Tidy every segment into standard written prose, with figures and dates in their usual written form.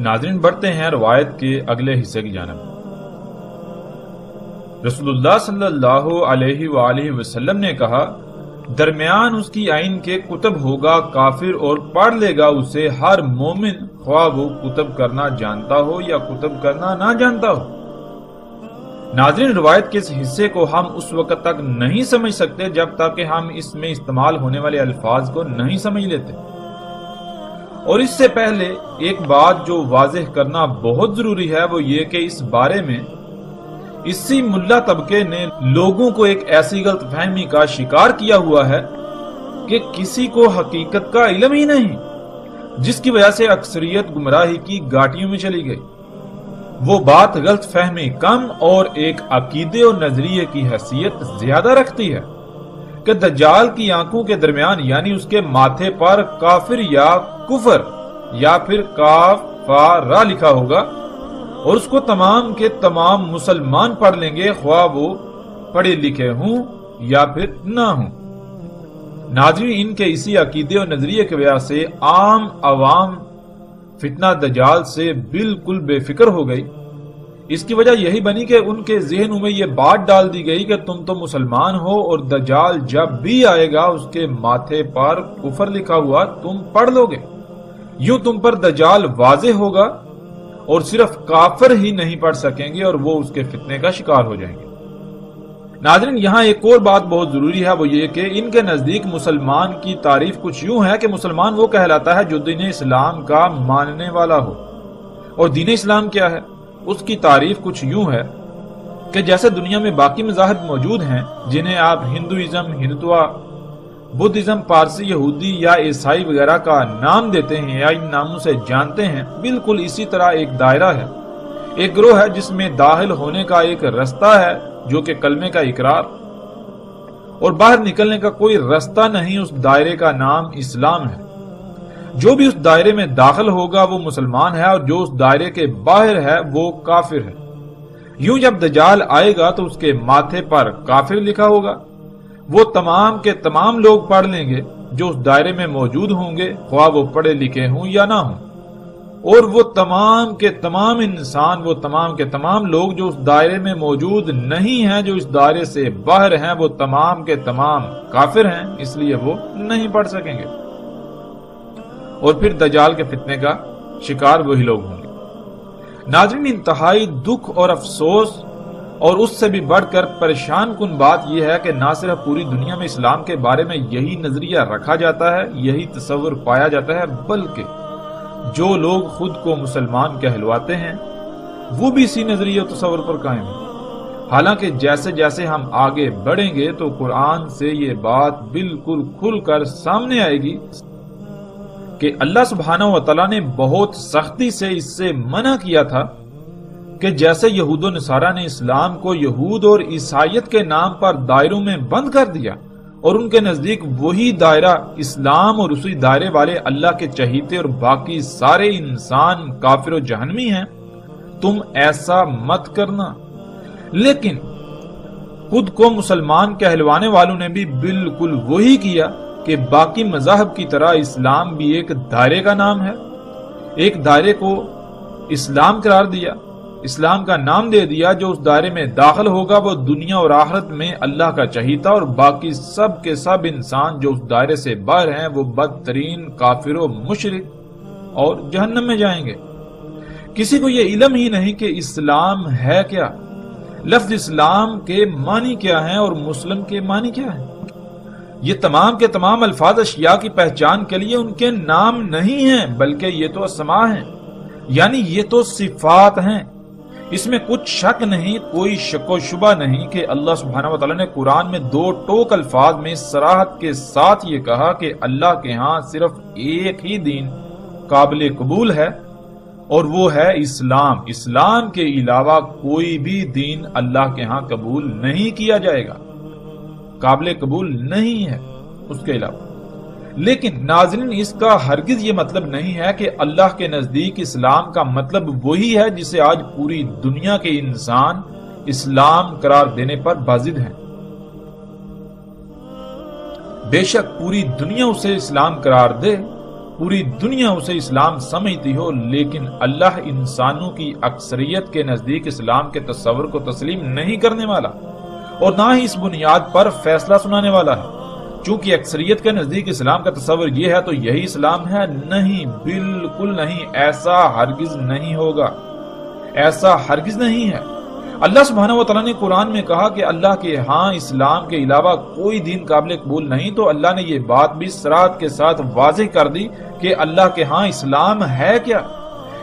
ناظرین بڑھتے ہیں روایت کے اگلے حصے کی جانب۔ رسول اللہ صلی اللہ علیہ وآلہ وسلم نے کہا، درمیان اس کی آئین کے کتب ہوگا کافر اور پڑھ لے گا اسے ہر مومن، خواہ وہ کتب کرنا جانتا ہو یا کتب کرنا نہ جانتا ہو۔ ناظرین روایت کے اس حصے کو ہم اس وقت تک نہیں سمجھ سکتے جب تک کہ ہم اس میں استعمال ہونے والے الفاظ کو نہیں سمجھ لیتے۔ اور اس سے پہلے ایک بات جو واضح کرنا بہت ضروری ہے وہ یہ کہ اس بارے میں اسی ملا طبقے نے لوگوں کو ایک ایسی غلط فہمی کا شکار کیا ہوا ہے کہ کسی کو حقیقت کا علم ہی نہیں، جس کی وجہ سے اکثریت گمراہی کی گھاٹیوں میں چلی گئی۔ وہ بات غلط فہمی کم اور ایک عقیدے اور نظریے کی حیثیت زیادہ رکھتی ہے کہ دجال کی آنکھوں کے درمیان یعنی اس کے ماتھے پر کافر یا کفر یا پھر کاف فا را لکھا ہوگا اور اس کو تمام کے تمام مسلمان پڑھ لیں گے، خواہ وہ پڑھے لکھے ہوں یا پھر نہ ہوں۔ ناظرین ان کے اسی عقیدے اور نظریے کی وجہ سے عام عوام فتنہ دجال سے بالکل بے فکر ہو گئی۔ اس کی وجہ یہی بنی کہ ان کے ذہنوں میں یہ بات ڈال دی گئی کہ تم تو مسلمان ہو اور دجال جب بھی آئے گا اس کے ماتھے پر کفر لکھا ہوا تم پڑھ لو گے، یوں تم پر دجال واضح ہوگا اور صرف کافر ہی نہیں پڑھ سکیں گے اور وہ اس کے فتنے کا شکار ہو جائیں گے۔ ناظرین یہاں ایک اور بات بہت ضروری ہے، وہ یہ کہ ان کے نزدیک مسلمان کی تعریف کچھ یوں ہے کہ مسلمان وہ کہلاتا ہے جو دین اسلام کا ماننے والا ہو۔ اور دین اسلام کیا ہے؟ اس کی تعریف کچھ یوں ہے کہ جیسے دنیا میں باقی مذاہب موجود ہیں جنہیں آپ ہندوازم، ہندوتوا، بدھزم، پارسی، یہودی یا عیسائی وغیرہ کا نام دیتے ہیں یا ان ناموں سے جانتے ہیں، بالکل اسی طرح ایک دائرہ ہے، ایک گروہ ہے جس میں داخل ہونے کا ایک رستہ ہے جو کہ کلمے کا اقرار، اور باہر نکلنے کا کوئی رستہ نہیں۔ اس دائرے کا نام اسلام ہے۔ جو بھی اس دائرے میں داخل ہوگا وہ مسلمان ہے اور جو اس دائرے کے باہر ہے وہ کافر ہے۔ یوں جب دجال آئے گا تو اس کے ماتھے پر کافر لکھا ہوگا، وہ تمام کے تمام لوگ پڑھ لیں گے جو اس دائرے میں موجود ہوں گے، خواہ وہ پڑھے لکھے ہوں یا نہ ہوں، اور وہ تمام کے تمام انسان، وہ تمام کے تمام لوگ جو اس دائرے میں موجود نہیں ہیں، جو اس دائرے سے باہر ہیں، وہ تمام کے تمام کافر ہیں، اس لیے وہ نہیں پڑھ سکیں گے، اور پھر دجال کے فتنے کا شکار وہی لوگ ہوں گے۔ ناظرین انتہائی دکھ اور افسوس اور اس سے بھی بڑھ کر پریشان کن بات یہ ہے کہ نہ صرف پوری دنیا میں اسلام کے بارے میں یہی نظریہ رکھا جاتا ہے، یہی تصور پایا جاتا ہے، بلکہ جو لوگ خود کو مسلمان کہلواتے ہیں وہ بھی اسی نظریے و تصور پر قائم ہیں۔ حالانکہ جیسے جیسے ہم آگے بڑھیں گے تو قرآن سے یہ بات بالکل کھل کر سامنے آئے گی کہ اللہ سبحانہ و تعالیٰ نے بہت سختی سے اس سے منع کیا تھا کہ جیسے یہود و نصارہ نے اسلام کو یہود اور عیسائیت کے نام پر دائروں میں بند کر دیا اور ان کے نزدیک وہی دائرہ اسلام اور اسی دائرے والے اللہ کے چہیتے اور باقی سارے انسان کافر و جہنمی ہیں، تم ایسا مت کرنا۔ لیکن خود کو مسلمان کہلوانے والوں نے بھی بالکل وہی کیا کہ باقی مذاہب کی طرح اسلام بھی ایک دائرے کا نام ہے، ایک دائرے کو اسلام قرار دیا، اسلام کا نام دے دیا۔ جو اس دائرے میں داخل ہوگا وہ دنیا اور آخرت میں اللہ کا چہیتا، اور باقی سب کے سب انسان جو اس دائرے سے باہر ہیں وہ بدترین کافر و مشرک اور جہنم میں جائیں گے۔ کسی کو یہ علم ہی نہیں کہ اسلام ہے کیا، لفظ اسلام کے معنی کیا ہیں اور مسلم کے معنی کیا ہیں۔ یہ تمام کے تمام الفاظ اشیاء کی پہچان کے لیے ان کے نام نہیں ہیں، بلکہ یہ تو اسماء ہیں، یعنی یہ تو صفات ہیں۔ اس میں کچھ شک نہیں، کوئی شک و شبہ نہیں کہ اللہ سبحانہ و تعالیٰ نے قرآن میں دو ٹوک الفاظ میں صراحت کے ساتھ یہ کہا کہ اللہ کے ہاں صرف ایک ہی دین قابل قبول ہے اور وہ ہے اسلام۔ اسلام کے علاوہ کوئی بھی دین اللہ کے ہاں قبول نہیں کیا جائے گا، قابل قبول نہیں ہے اس کے علاوہ۔ لیکن ناظرین اس کا ہرگز یہ مطلب نہیں ہے کہ اللہ کے نزدیک اسلام کا مطلب وہی ہے جسے آج پوری دنیا کے انسان اسلام قرار دینے پر بازد ہیں۔ بے شک پوری دنیا اسے اسلام قرار دے، پوری دنیا اسے اسلام سمجھتی ہو، لیکن اللہ انسانوں کی اکثریت کے نزدیک اسلام کے تصور کو تسلیم نہیں کرنے والا اور نہ ہی اس بنیاد پر فیصلہ سنانے والا ہے۔ چونکہ اکثریت کے نزدیک اسلام کا تصور یہ ہے تو یہی اسلام ہے؟ نہیں، بالکل نہیں، ایسا ہرگز نہیں ہوگا، ایسا ہرگز نہیں ہے۔ اللہ سبحانہ و تعالیٰ نے قرآن میں کہا کہ اللہ کے ہاں اسلام کے علاوہ کوئی دین قابل قبول نہیں، تو اللہ نے یہ بات بھی صراحت کے ساتھ واضح کر دی کہ اللہ کے ہاں اسلام ہے کیا۔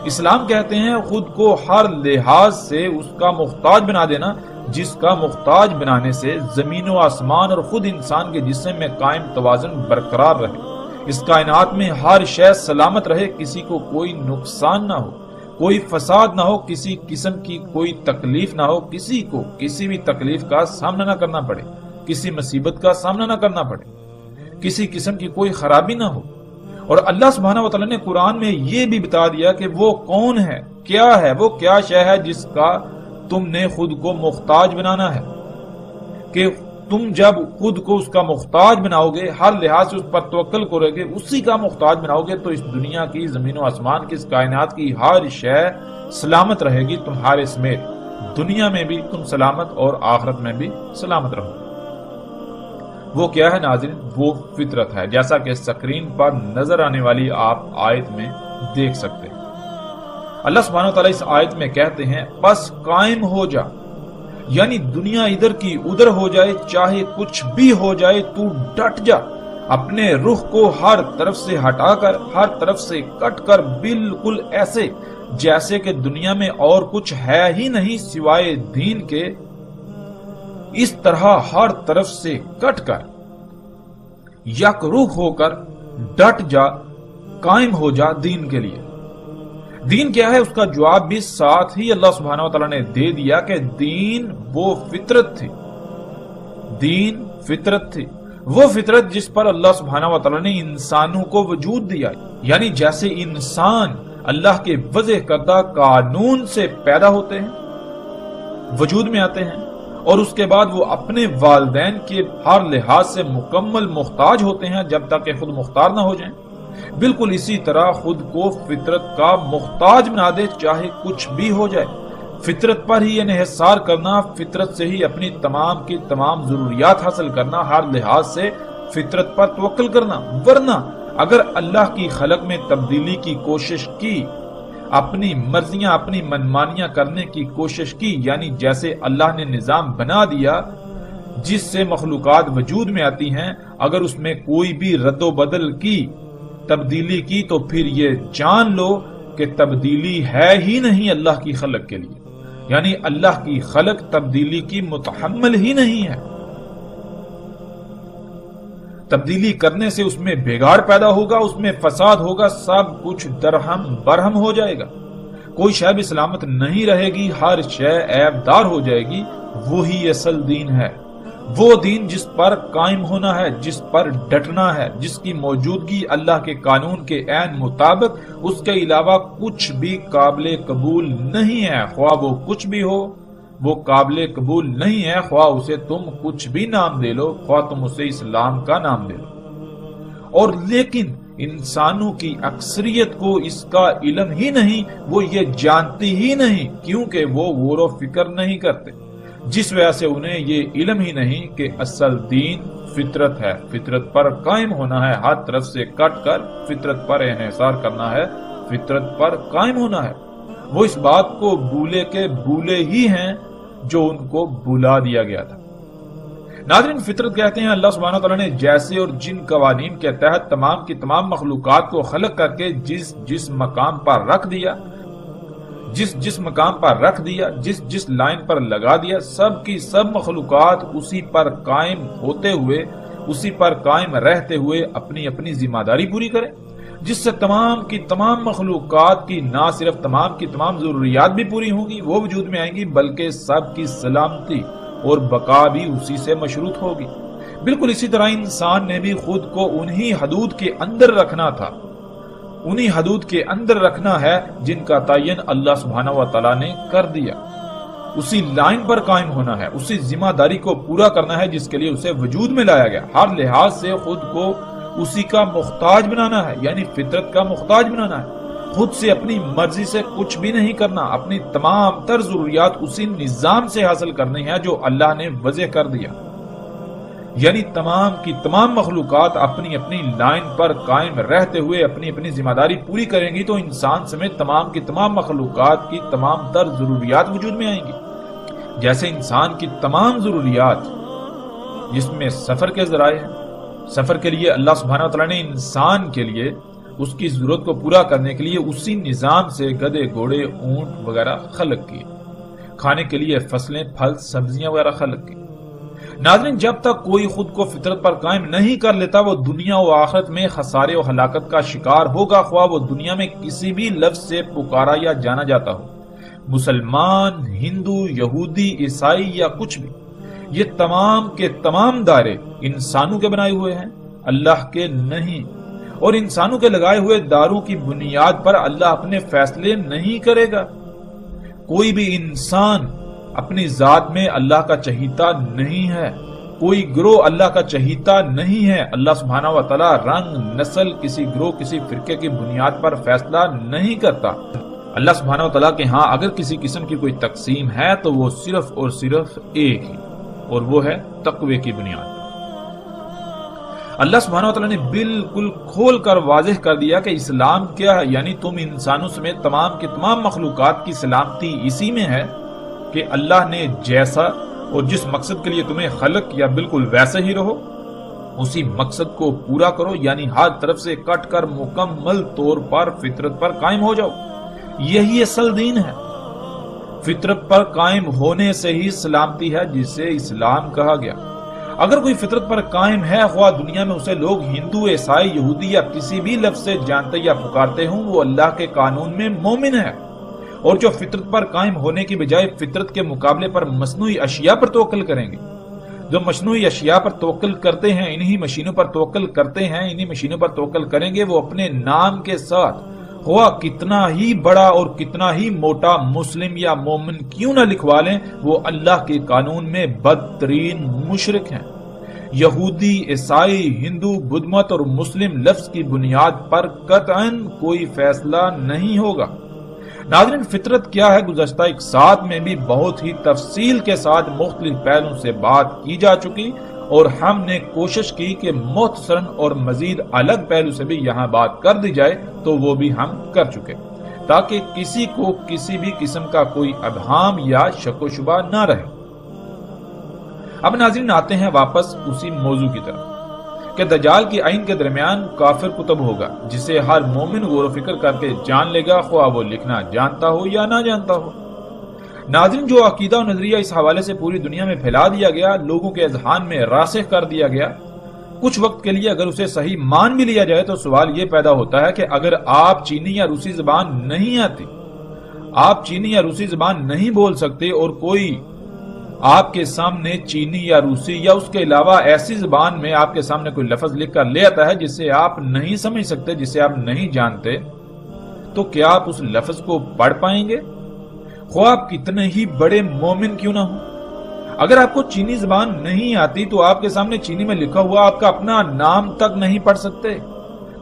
اسلام کہتے ہیں خود کو ہر لحاظ سے اس کا محتاج بنا دینا، جس کا محتاج بنانے سے زمین و آسمان اور خود انسان کے جسم میں قائم توازن برقرار رہے، اس کائنات میں ہر شے سلامت رہے، کسی کو کوئی نقصان نہ ہو، کوئی فساد نہ ہو، کسی قسم کی کوئی تکلیف نہ ہو، کسی کو کسی بھی تکلیف کا سامنا نہ کرنا پڑے، کسی مصیبت کا سامنا نہ کرنا پڑے، کسی قسم کی کوئی خرابی نہ ہو۔ اور اللہ سبحانہ و تعالیٰ نے قرآن میں یہ بھی بتا دیا کہ وہ کون ہے، کیا ہے، وہ کیا شے ہے جس کا تم نے خود کو محتاج بنانا ہے، کہ تم جب خود کو اس کا محتاج بناؤ گے، ہر لحاظ سے اس پر توکل کرو گے، اسی کا محتاج بناؤ گے، تو اس دنیا کی، زمین و آسمان کی، اس کائنات کی ہر شے سلامت رہے گی تمہارے سمیت، دنیا میں بھی تم سلامت اور آخرت میں بھی سلامت رہو گے۔ وہ کیا ہے ناظرین؟ وہ فطرت ہے، جیسا کہ سکرین پر نظر آنے والی آپ آیت میں دیکھ سکتے ہیں۔ اللہ سبحانہ وتعالی اس آیت میں کہتے ہیں بس قائم ہو جا، یعنی دنیا ادھر کی ادھر ہو جائے، چاہے کچھ بھی ہو جائے، تو ڈٹ جا، اپنے رخ کو ہر طرف سے ہٹا کر، ہر طرف سے کٹ کر، بالکل ایسے جیسے کہ دنیا میں اور کچھ ہے ہی نہیں سوائے دین کے، اس طرح ہر طرف سے کٹ کر یک رخ ہو کر ڈٹ جا، قائم ہو جا دین کے لیے۔ دین کیا ہے؟ اس کا جواب بھی ساتھ ہی اللہ سبحانہ و تعالیٰ نے دے دیا کہ دین وہ فطرت تھی، دین فطرت تھی، وہ فطرت جس پر اللہ سبحانہ و تعالیٰ نے انسانوں کو وجود دیا، یعنی جیسے انسان اللہ کے وضع کردہ قانون سے پیدا ہوتے ہیں، وجود میں آتے ہیں، اور اس کے بعد وہ اپنے والدین کے ہر لحاظ سے مکمل محتاج ہوتے ہیں جب تک کہ خود مختار نہ ہو جائیں، بالکل اسی طرح خود کو فطرت کا محتاج بنا دے، چاہے کچھ بھی ہو جائے، فطرت پر ہی انحصار کرنا، فطرت سے ہی اپنی تمام کی تمام ضروریات حاصل کرنا، ہر لحاظ سے فطرت پر توکل کرنا۔ ورنہ اگر اللہ کی خلق میں تبدیلی کی کوشش کی، اپنی مرضیاں، اپنی منمانیاں کرنے کی کوشش کی، یعنی جیسے اللہ نے نظام بنا دیا جس سے مخلوقات وجود میں آتی ہیں، اگر اس میں کوئی بھی رد و بدل کی، تبدیلی کی، تو پھر یہ جان لو کہ تبدیلی ہے ہی نہیں اللہ کی خلق کے لیے، یعنی اللہ کی خلق تبدیلی کی متحمل ہی نہیں ہے۔ تبدیلی کرنے سے اس میں بگاڑ پیدا ہوگا، اس میں فساد ہوگا، سب کچھ درہم برہم ہو جائے گا، کوئی شے بھی سلامت نہیں رہے گی، ہر شے عیب دار ہو جائے گی۔ وہی اصل دین ہے، وہ دین جس پر قائم ہونا ہے، جس پر ڈٹنا ہے، جس کی موجودگی اللہ کے قانون کے عین مطابق، اس کے علاوہ کچھ بھی قابل قبول نہیں ہے، خواہ وہ کچھ بھی ہو، وہ قابل قبول نہیں ہے، خواہ اسے تم کچھ بھی نام دے لو، خواہ تم اسے اسلام کا نام دے لو۔ اور لیکن انسانوں کی اکثریت کو اس کا علم ہی نہیں، وہ یہ جانتی ہی نہیں، کیونکہ وہ غور و فکر نہیں کرتے، جس وجہ سے انہیں یہ علم ہی نہیں کہ اصل دین فطرت ہے، فطرت پر قائم ہونا ہے، ہر طرف سے کٹ کر فطرت پر انحصار کرنا ہے، فطرت پر قائم ہونا ہے۔ وہ اس بات کو بھولے کے بھولے ہی ہیں جو ان کو بھلا دیا گیا تھا۔ ناظرین، فطرت کہتے ہیں اللہ سبحانہ وتعالیٰ نے جیسے اور جن قوانین کے تحت تمام کی تمام مخلوقات کو خلق کر کے جس مقام پر رکھ دیا، جس مقام پر رکھ دیا، جس لائن پر لگا دیا، سب کی سب مخلوقات اسی پر قائم ہوتے ہوئے، اسی پر قائم رہتے ہوئے اپنی اپنی ذمہ داری پوری کریں، جس سے تمام کی تمام مخلوقات کی نہ صرف تمام کی تمام ضروریات بھی پوری ہوں گی، وہ وجود میں آئیں گی، بلکہ سب کی سلامتی اور بقا بھی اسی سے مشروط ہوگی۔ بالکل اسی طرح انسان نے بھی خود کو انہی حدود کے اندر رکھنا تھا، انہی حدود کے اندر رکھنا ہے جن کا تعین اللہ سبحانہ و تعالیٰ نے کر دیا، اسی لائن پر قائم ہونا ہے، اسی ذمہ داری کو پورا کرنا ہے جس کے لیے اسے وجود میں لایا گیا، ہر لحاظ سے خود کو اسی کا محتاج بنانا ہے، یعنی فطرت کا محتاج بنانا ہے۔ خود سے اپنی مرضی سے کچھ بھی نہیں کرنا، اپنی تمام تر ضروریات اسی نظام سے حاصل کرنی ہے جو اللہ نے وضع کر دیا، یعنی تمام کی تمام مخلوقات اپنی اپنی لائن پر قائم رہتے ہوئے اپنی اپنی ذمہ داری پوری کریں گی تو انسان سمیت تمام کی تمام مخلوقات کی تمام تر ضروریات وجود میں آئیں گی۔ جیسے انسان کی تمام ضروریات جس میں سفر کے ذرائع ہیں، سفر کے لیے اللہ سبحانہ وتعالی نے انسان کے لیے اس کی ضرورت کو پورا کرنے کے لیے اسی نظام سے گدھے، گھوڑے، اونٹ وغیرہ خلق کیے، کھانے کے لیے فصلیں، پھل، سبزیاں وغیرہ خلق کی۔ ناظرین، جب تک کوئی خود کو فطرت پر قائم نہیں کر لیتا وہ دنیا و آخرت میں خسارے و ہلاکت کا شکار ہوگا، خواہ وہ دنیا میں کسی بھی لفظ سے پکارا یا جانا جاتا ہو، مسلمان، ہندو، یہودی، عیسائی یا کچھ بھی۔ یہ تمام کے تمام دائرے انسانوں کے بنائے ہوئے ہیں، اللہ کے نہیں، اور انسانوں کے لگائے ہوئے داروں کی بنیاد پر اللہ اپنے فیصلے نہیں کرے گا۔ کوئی بھی انسان اپنی ذات میں اللہ کا چہیتا نہیں ہے، کوئی گروہ اللہ کا چہیتا نہیں ہے۔ اللہ سبحانہ و تعالی رنگ، نسل، کسی گروہ، کسی فرقے کی بنیاد پر فیصلہ نہیں کرتا۔ اللہ سبحانہ و تعالی کے ہاں اگر کسی قسم کی کوئی تقسیم ہے تو وہ صرف اور صرف ایک ہی، اور وہ ہے تقوی کی بنیاد۔ اللہ سبحانہ وتعالی نے بالکل کھول کر واضح کر دیا کہ اسلام کیا ہے، یعنی تم انسانوں سمیت تمام کی تمام مخلوقات کی سلامتی اسی میں ہے کہ اللہ نے جیسا اور جس مقصد کے لیے تمہیں خلق کیا بالکل ویسے ہی رہو، اسی مقصد کو پورا کرو، یعنی ہر طرف سے کٹ کر مکمل طور پر فطرت پر قائم ہو جاؤ۔ یہی اصل دین ہے۔ فطرت پر قائم ہونے سے ہی سلامتی ہے جسے اسلام کہا گیا۔ اگر کوئی فطرت پر قائم ہے، خواہ دنیا میں اسے لوگ ہندو، عیسائی، یہودی یا کسی بھی لفظ سے جانتے یا پکارتے ہوں، وہ اللہ کے قانون میں مومن ہے۔ اور جو فطرت پر قائم ہونے کی بجائے فطرت کے مقابلے پر مصنوعی اشیاء پر توکل کریں گے، جو مصنوعی اشیاء پر توکل کرتے ہیں، انہی مشینوں پر توکل کرتے ہیں، انہی مشینوں پر توکل کریں گے، وہ اپنے نام کے ساتھ خواہ کتنا ہی بڑا اور کتنا ہی موٹا مسلم یا مومن کیوں نہ لکھوا لیں، وہ اللہ کے قانون میں بدترین مشرک ہیں۔ یہودی، عیسائی، ہندو، بدھ مت اور مسلم لفظ کی بنیاد پر قطعاً کوئی فیصلہ نہیں ہوگا۔ ناظرین، فطرت کیا ہے گزشتہ ایک ساتھ میں بھی بہت ہی تفصیل کے ساتھ مختلف پہلوؤں سے بات کی جا چکی، اور ہم نے کوشش کی کہ مختصراً اور مزید الگ پہلو سے بھی یہاں بات کر دی جائے، تو وہ بھی ہم کر چکے تاکہ کسی کو کسی بھی قسم کا کوئی ابہام یا شک و شبہ نہ رہے۔ اب ناظرین آتے ہیں واپس اسی موضوع کی طرف کہ دجال کی عین کے درمیان کافر کتب ہوگا جسے ہر مومن غور و فکر کر کے جان لے گا، خواہ وہ لکھنا جانتا ہو یا نہ جانتا ہو۔ ناظرین، جو عقیدہ و نظریہ اس حوالے سے پوری دنیا میں پھیلا دیا گیا، لوگوں کے اذہان میں راسخ کر دیا گیا، کچھ وقت کے لیے اگر اسے صحیح مان بھی لیا جائے تو سوال یہ پیدا ہوتا ہے کہ اگر آپ چینی یا روسی زبان نہیں آتی، آپ چینی یا روسی زبان نہیں بول سکتے، اور کوئی آپ کے سامنے چینی یا روسی یا اس کے علاوہ ایسی زبان میں آپ کے سامنے کوئی لفظ لکھ کر لے آتا ہے جسے آپ نہیں سمجھ سکتے، جسے آپ نہیں جانتے، تو کیا آپ اس لفظ کو پڑھ پائیں گے؟ خواہ آپ کتنے ہی بڑے مومن کیوں نہ ہوں۔ اگر آپ کو چینی زبان نہیں آتی تو آپ کے سامنے چینی میں لکھا ہوا آپ کا اپنا نام تک نہیں پڑھ سکتے،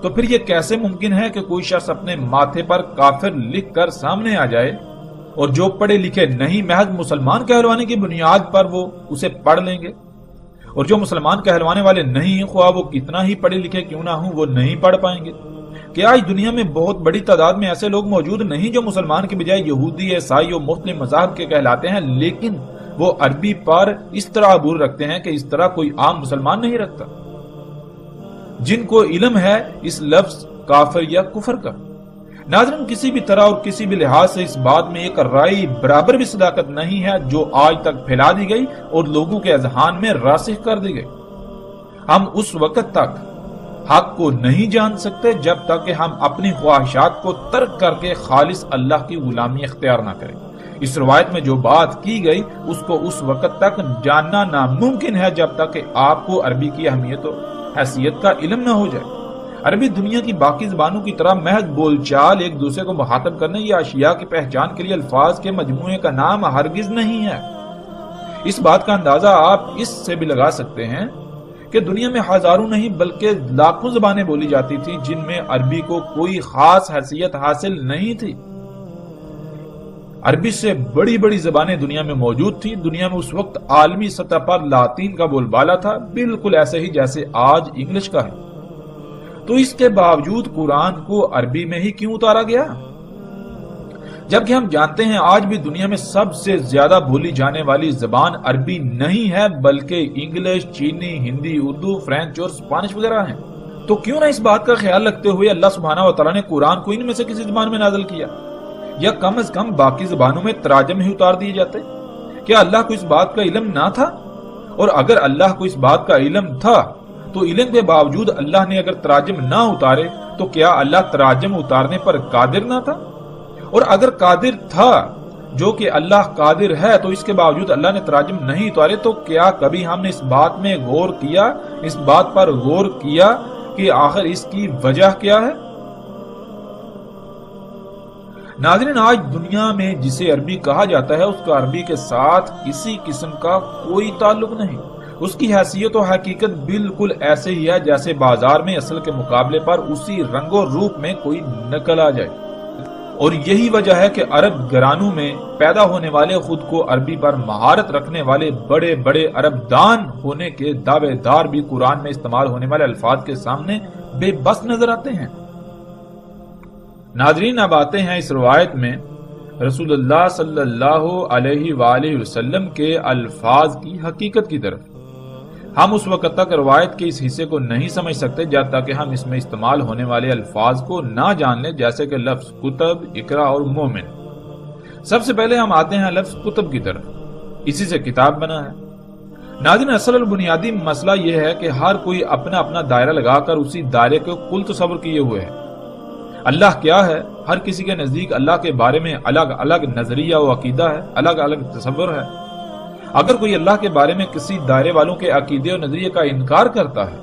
تو پھر یہ کیسے ممکن ہے کہ کوئی شخص اپنے ماتھے پر کافر لکھ کر سامنے آ جائے، اور جو پڑھے لکھے نہیں محض مسلمان کہلوانے کی بنیاد پر وہ اسے پڑھ لیں گے، اور جو مسلمان کہلوانے والے نہیں، خواہ وہ کتنا ہی پڑھے لکھے کیوں نہ ہوں، وہ نہیں پڑھ پائیں گے؟ کہ آج دنیا میں بہت بڑی تعداد میں ایسے لوگ موجود نہیں جو مسلمان کے بجائے یہودی، عیسائی اور مختلف مذاہب کے کہلاتے ہیں، لیکن وہ عربی پر اس طرح عبور رکھتے ہیں کہ اس طرح کوئی عام مسلمان نہیں رکھتا، جن کو علم ہے اس لفظ کافر یا کفر کا۔ ناظرین، کسی بھی طرح اور کسی بھی لحاظ سے اس بات میں ایک رائے برابر بھی صداقت نہیں ہے جو آج تک پھیلا دی گئی اور لوگوں کے اذہان میں راسخ کر دی گئی۔ ہم اس وقت تک حق کو نہیں جان سکتے جب تک کہ ہم اپنی خواہشات کو ترک کر کے خالص اللہ کی غلامی اختیار نہ کریں۔ اس روایت میں جو بات کی گئی اس کو اس وقت تک جاننا ناممکن ہے جب تک کہ آپ کو عربی کی اہمیت اور حیثیت کا علم نہ ہو جائے۔ عربی دنیا کی باقی زبانوں کی طرح محض بول چال، ایک دوسرے کو مخاطب کرنے یا اشیاء کی پہچان کے لیے الفاظ کے مجموعے کا نام ہرگز نہیں ہے۔ اس بات کا اندازہ آپ اس سے بھی لگا سکتے ہیں کہ دنیا میں ہزاروں نہیں بلکہ لاکھوں زبانیں بولی جاتی تھی جن میں عربی کو کوئی خاص حیثیت حاصل نہیں تھی۔ عربی سے بڑی بڑی زبانیں دنیا میں موجود تھی۔ دنیا میں اس وقت عالمی سطح پر لاطین کا بول بالا تھا، بالکل ایسے ہی جیسے آج انگلش کا ہے۔ تو اس کے باوجود قرآن کو عربی میں ہی کیوں اتارا گیا؟ جبکہ ہم جانتے ہیں آج بھی دنیا میں سب سے زیادہ بولی جانے والی زبان عربی نہیں ہے بلکہ انگلش، چینی، ہندی، اردو، فرینچ اور اسپانش وغیرہ ہیں۔ تو کیوں نہ اس بات کا خیال رکھتے ہوئے اللہ سبحانہ و تعالیٰ نے قرآن کو ان میں سے کسی زبان میں نازل کیا، یا کم از کم باقی زبانوں میں تراجم ہی اتار دیے جاتے؟ کیا اللہ کو اس بات کا علم نہ تھا؟ اور اگر اللہ کو اس بات کا علم تھا تو علم کے باوجود اللہ نے اگر تراجم نہ اتارے تو کیا اللہ تراجم اتارنے پر قادر نہ تھا؟ اور اگر قادر تھا، جو کہ اللہ قادر ہے، تو اس کے باوجود اللہ نے تراجم نہیں اتارے، تو کیا کبھی ہم نے اس بات میں غور کیا، اس بات پر غور کیا کہ آخر اس کی وجہ کیا ہے؟ ناظرین، آج دنیا میں جسے عربی کہا جاتا ہے اس کا عربی کے ساتھ کسی قسم کا کوئی تعلق نہیں۔ اس کی حیثیت و حقیقت بالکل ایسے ہی ہے جیسے بازار میں اصل کے مقابلے پر اسی رنگ و روپ میں کوئی نقل آ جائے۔ اور یہی وجہ ہے کہ عرب گھرانوں میں پیدا ہونے والے خود کو عربی پر مہارت رکھنے والے بڑے بڑے عرب دان ہونے کے دعوے دار بھی قرآن میں استعمال ہونے والے الفاظ کے سامنے بے بس نظر آتے ہیں۔ ناظرین، اب آتے ہیں اس روایت میں رسول اللہ صلی اللہ علیہ وآلہ وسلم کے الفاظ کی حقیقت کی طرف۔ ہم اس وقت تک روایت کے اس حصے کو نہیں سمجھ سکتے جب تک کہ ہم اس میں استعمال ہونے والے الفاظ کو نہ جان لیں، جیسے کہ لفظ کتب، اقرا اور مومن۔ سب سے پہلے ہم آتے ہیں لفظ کتب کی طرف، اسی سے کتاب بنا ہے۔ ناظرین، اصل اور بنیادی مسئلہ یہ ہے کہ ہر کوئی اپنا اپنا دائرہ لگا کر اسی دائرے کو کل تصور کیے ہوئے ہے۔ اللہ کیا ہے؟ ہر کسی کے نزدیک اللہ کے بارے میں الگ الگ نظریہ و عقیدہ ہے، الگ الگ تصور ہے۔ اگر کوئی اللہ کے بارے میں کسی دائرے والوں کے عقیدے و نظریے کا انکار کرتا ہے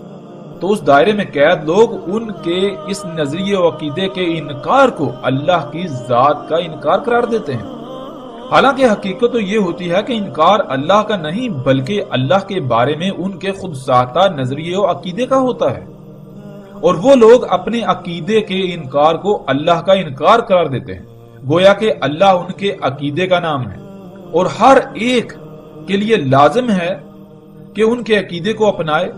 تو اس دائرے میں قید لوگ ان کے اس نظریے و عقیدے کے انکار کو اللہ کی ذات کا انکار قرار دیتے ہیں۔ حالانکہ حقیقت تو یہ ہوتی ہے کہ انکار اللہ کا نہیں بلکہ اللہ کے بارے میں ان کے خود ساختہ نظریے و عقیدے کا ہوتا ہے، اور وہ لوگ اپنے عقیدے کے انکار کو اللہ کا انکار قرار دیتے ہیں، گویا کہ اللہ ان کے عقیدے کا نام ہے، اور ہر ایک کے لیے لازم ہے کہ ان کے عقیدے کو اپنائے۔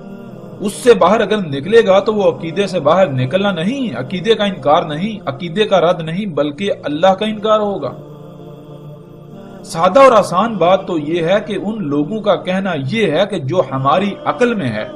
اس سے باہر اگر نکلے گا تو وہ عقیدے سے باہر نکلنا نہیں، عقیدے کا انکار نہیں، عقیدے کا رد نہیں بلکہ اللہ کا انکار ہوگا۔ سادہ اور آسان بات تو یہ ہے کہ ان لوگوں کا کہنا یہ ہے کہ جو ہماری عقل میں ہے،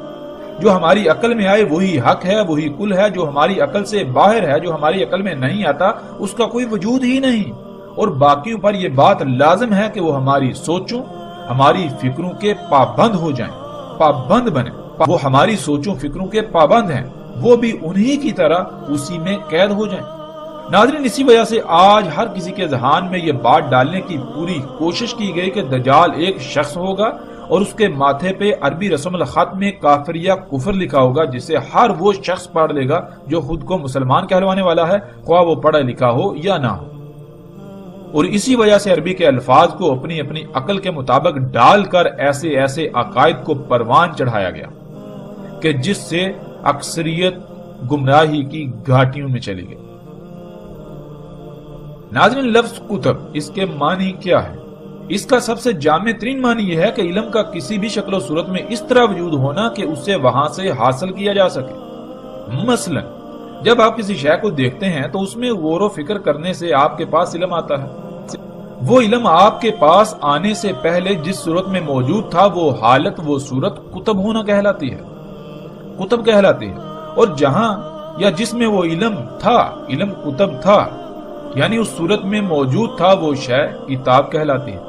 جو ہماری عقل میں آئے وہی حق ہے، وہی کل ہے، جو ہماری عقل سے باہر ہے، جو ہماری عقل میں نہیں آتا اس کا کوئی وجود ہی نہیں، اور باقیوں پر یہ بات لازم ہے کہ وہ ہماری سوچوں، ہماری فکروں کے پابند ہو جائیں، پابند بنیں۔ وہ ہماری سوچوں فکروں کے پابند ہیں، وہ بھی انہی کی طرح اسی میں قید ہو جائیں۔ ناظرین، اسی وجہ سے آج ہر کسی کے ذہن میں یہ بات ڈالنے کی پوری کوشش کی گئی کہ دجال ایک شخص ہوگا اور اس کے ماتھے پہ عربی رسم الخط میں کافر یا کفر لکھا ہوگا، جسے ہر وہ شخص پڑھ لے گا جو خود کو مسلمان کہلوانے والا ہے، خواہ وہ پڑھا لکھا ہو یا نہ ہو۔ اور اسی وجہ سے عربی کے الفاظ کو اپنی اپنی عقل کے مطابق ڈال کر ایسے ایسے عقائد کو پروان چڑھایا گیا کہ جس سے اکثریت گمراہی کی گھاٹیوں میں چلی گئی۔ ناظرین، لفظ کتب، اس کے معنی کیا ہے؟ اس کا سب سے جامع ترین معنی یہ ہے کہ علم کا کسی بھی شکل و صورت میں اس طرح وجود ہونا کہ اسے وہاں سے حاصل کیا جا سکے۔ مثلا جب آپ کسی شے کو دیکھتے ہیں تو اس میں غور و فکر کرنے سے آپ کے پاس علم آتا ہے۔ وہ علم آپ کے پاس آنے سے پہلے جس صورت میں موجود تھا وہ حالت، وہ صورت کتب ہونا کہلاتی ہے، کتب کہلاتی ہے۔ اور جہاں یا جس میں وہ علم تھا، علم کتب تھا، یعنی اس صورت میں موجود تھا، وہ شے کتاب کہلاتی ہے۔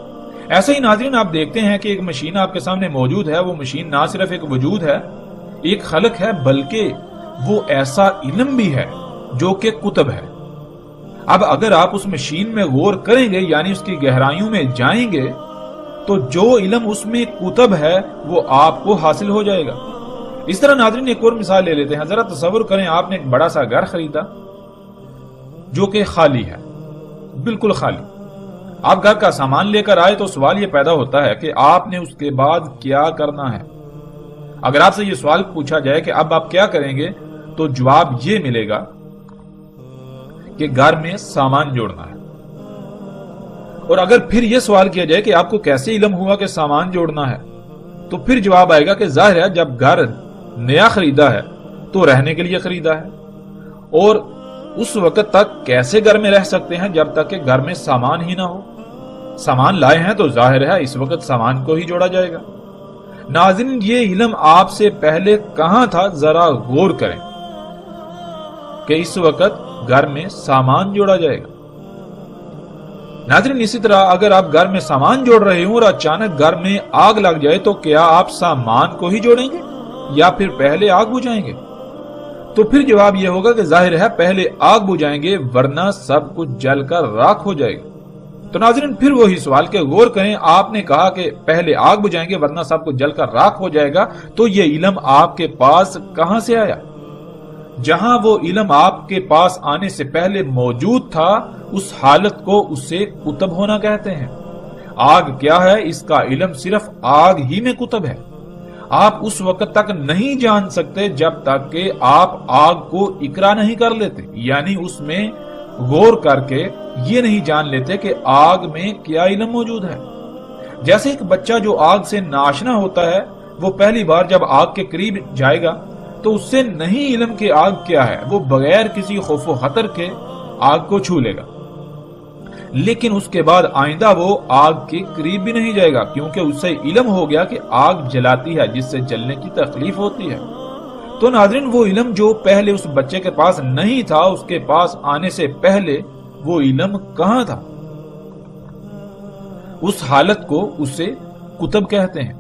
ایسے ہی ناظرین، آپ دیکھتے ہیں کہ ایک مشین آپ کے سامنے موجود ہے، وہ مشین نہ صرف ایک وجود ہے، ایک خلق ہے، بلکہ وہ ایسا علم بھی ہے جو کہ کتب ہے۔ اب اگر آپ اس مشین میں غور کریں گے، یعنی اس کی گہرائیوں میں جائیں گے، تو جو علم اس میں کتب ہے وہ آپ کو حاصل ہو جائے گا۔ اس طرح ناظرین ایک اور مثال لے لیتے ہیں۔ ذرا تصور کریں آپ نے ایک بڑا سا گھر خریدا جو کہ خالی ہے، بالکل خالی۔ آپ گھر کا سامان لے کر آئے تو سوال یہ پیدا ہوتا ہے کہ آپ نے اس کے بعد کیا کرنا ہے۔ اگر آپ سے یہ سوال پوچھا جائے کہ اب آپ کیا کریں گے تو جواب یہ ملے گا کہ گھر میں سامان جوڑنا ہے۔ اور اگر پھر یہ سوال کیا جائے کہ آپ کو کیسے علم ہوا کہ سامان جوڑنا ہے تو پھر جواب آئے گا کہ ظاہر ہے جب گھر نیا خریدا ہے تو رہنے کے لیے خریدا ہے، اور اس وقت تک کیسے گھر میں رہ سکتے ہیں جب تک کہ گھر میں سامان ہی نہ ہو۔ سامان لائے ہیں تو ظاہر ہے اس وقت سامان کو ہی جوڑا جائے گا۔ ناظرین، یہ علم آپ سے پہلے کہاں تھا، ذرا غور کریں کہ اس وقت گھر میں سامان جوڑا جائے گا۔ ناظرین، اسی طرح اگر آپ گھر میں سامان جوڑ رہے ہوں اور اچانک گھر میں آگ لگ جائے تو کیا آپ سامان کو ہی جوڑیں گے یا پھر پہلے آگ بجھائیں گے؟ تو پھر جواب یہ ہوگا کہ ظاہر ہے پہلے آگ بجھائیں گے، ورنہ سب کچھ جل کر راکھ ہو جائے گا۔ تو ناظرین، پھر وہی سوال کہ غور کریں، آپ نے کہا کہ پہلے آگ بجھائیں گے ورنہ سب کچھ جل کر راکھ ہو جائے گا، تو یہ علم آپ کے پاس کہاں سے آیا؟ جہاں وہ علم آپ کے پاس آنے سے پہلے موجود تھا، اس حالت کو اسے کتب ہونا کہتے ہیں۔ آگ کیا ہے، اس کا علم صرف آگ ہی میں کتب ہے۔ آپ اس وقت تک نہیں جان سکتے جب تک کہ آپ آگ کو اقرا نہیں کر لیتے، یعنی اس میں غور کر کے یہ نہیں جان لیتے کہ آگ میں کیا علم موجود ہے۔ جیسے ایک بچہ جو آگ سے ناشنا ہوتا ہے، وہ پہلی بار جب آگ کے قریب جائے گا تو اس سے نہیں علم کہ آگ کیا ہے، وہ بغیر کسی خوف و خطر کے آگ کو چھو لے گا، لیکن اس کے بعد آئندہ وہ آگ کے قریب بھی نہیں جائے گا، کیونکہ اس سے علم ہو گیا کہ آگ جلاتی ہے، جس سے جلنے کی تکلیف ہوتی ہے۔ تو ناظرین، وہ علم جو پہلے اس بچے کے پاس نہیں تھا، اس کے پاس آنے سے پہلے وہ علم کہاں تھا؟ اس حالت کو اسے کتب کہتے ہیں۔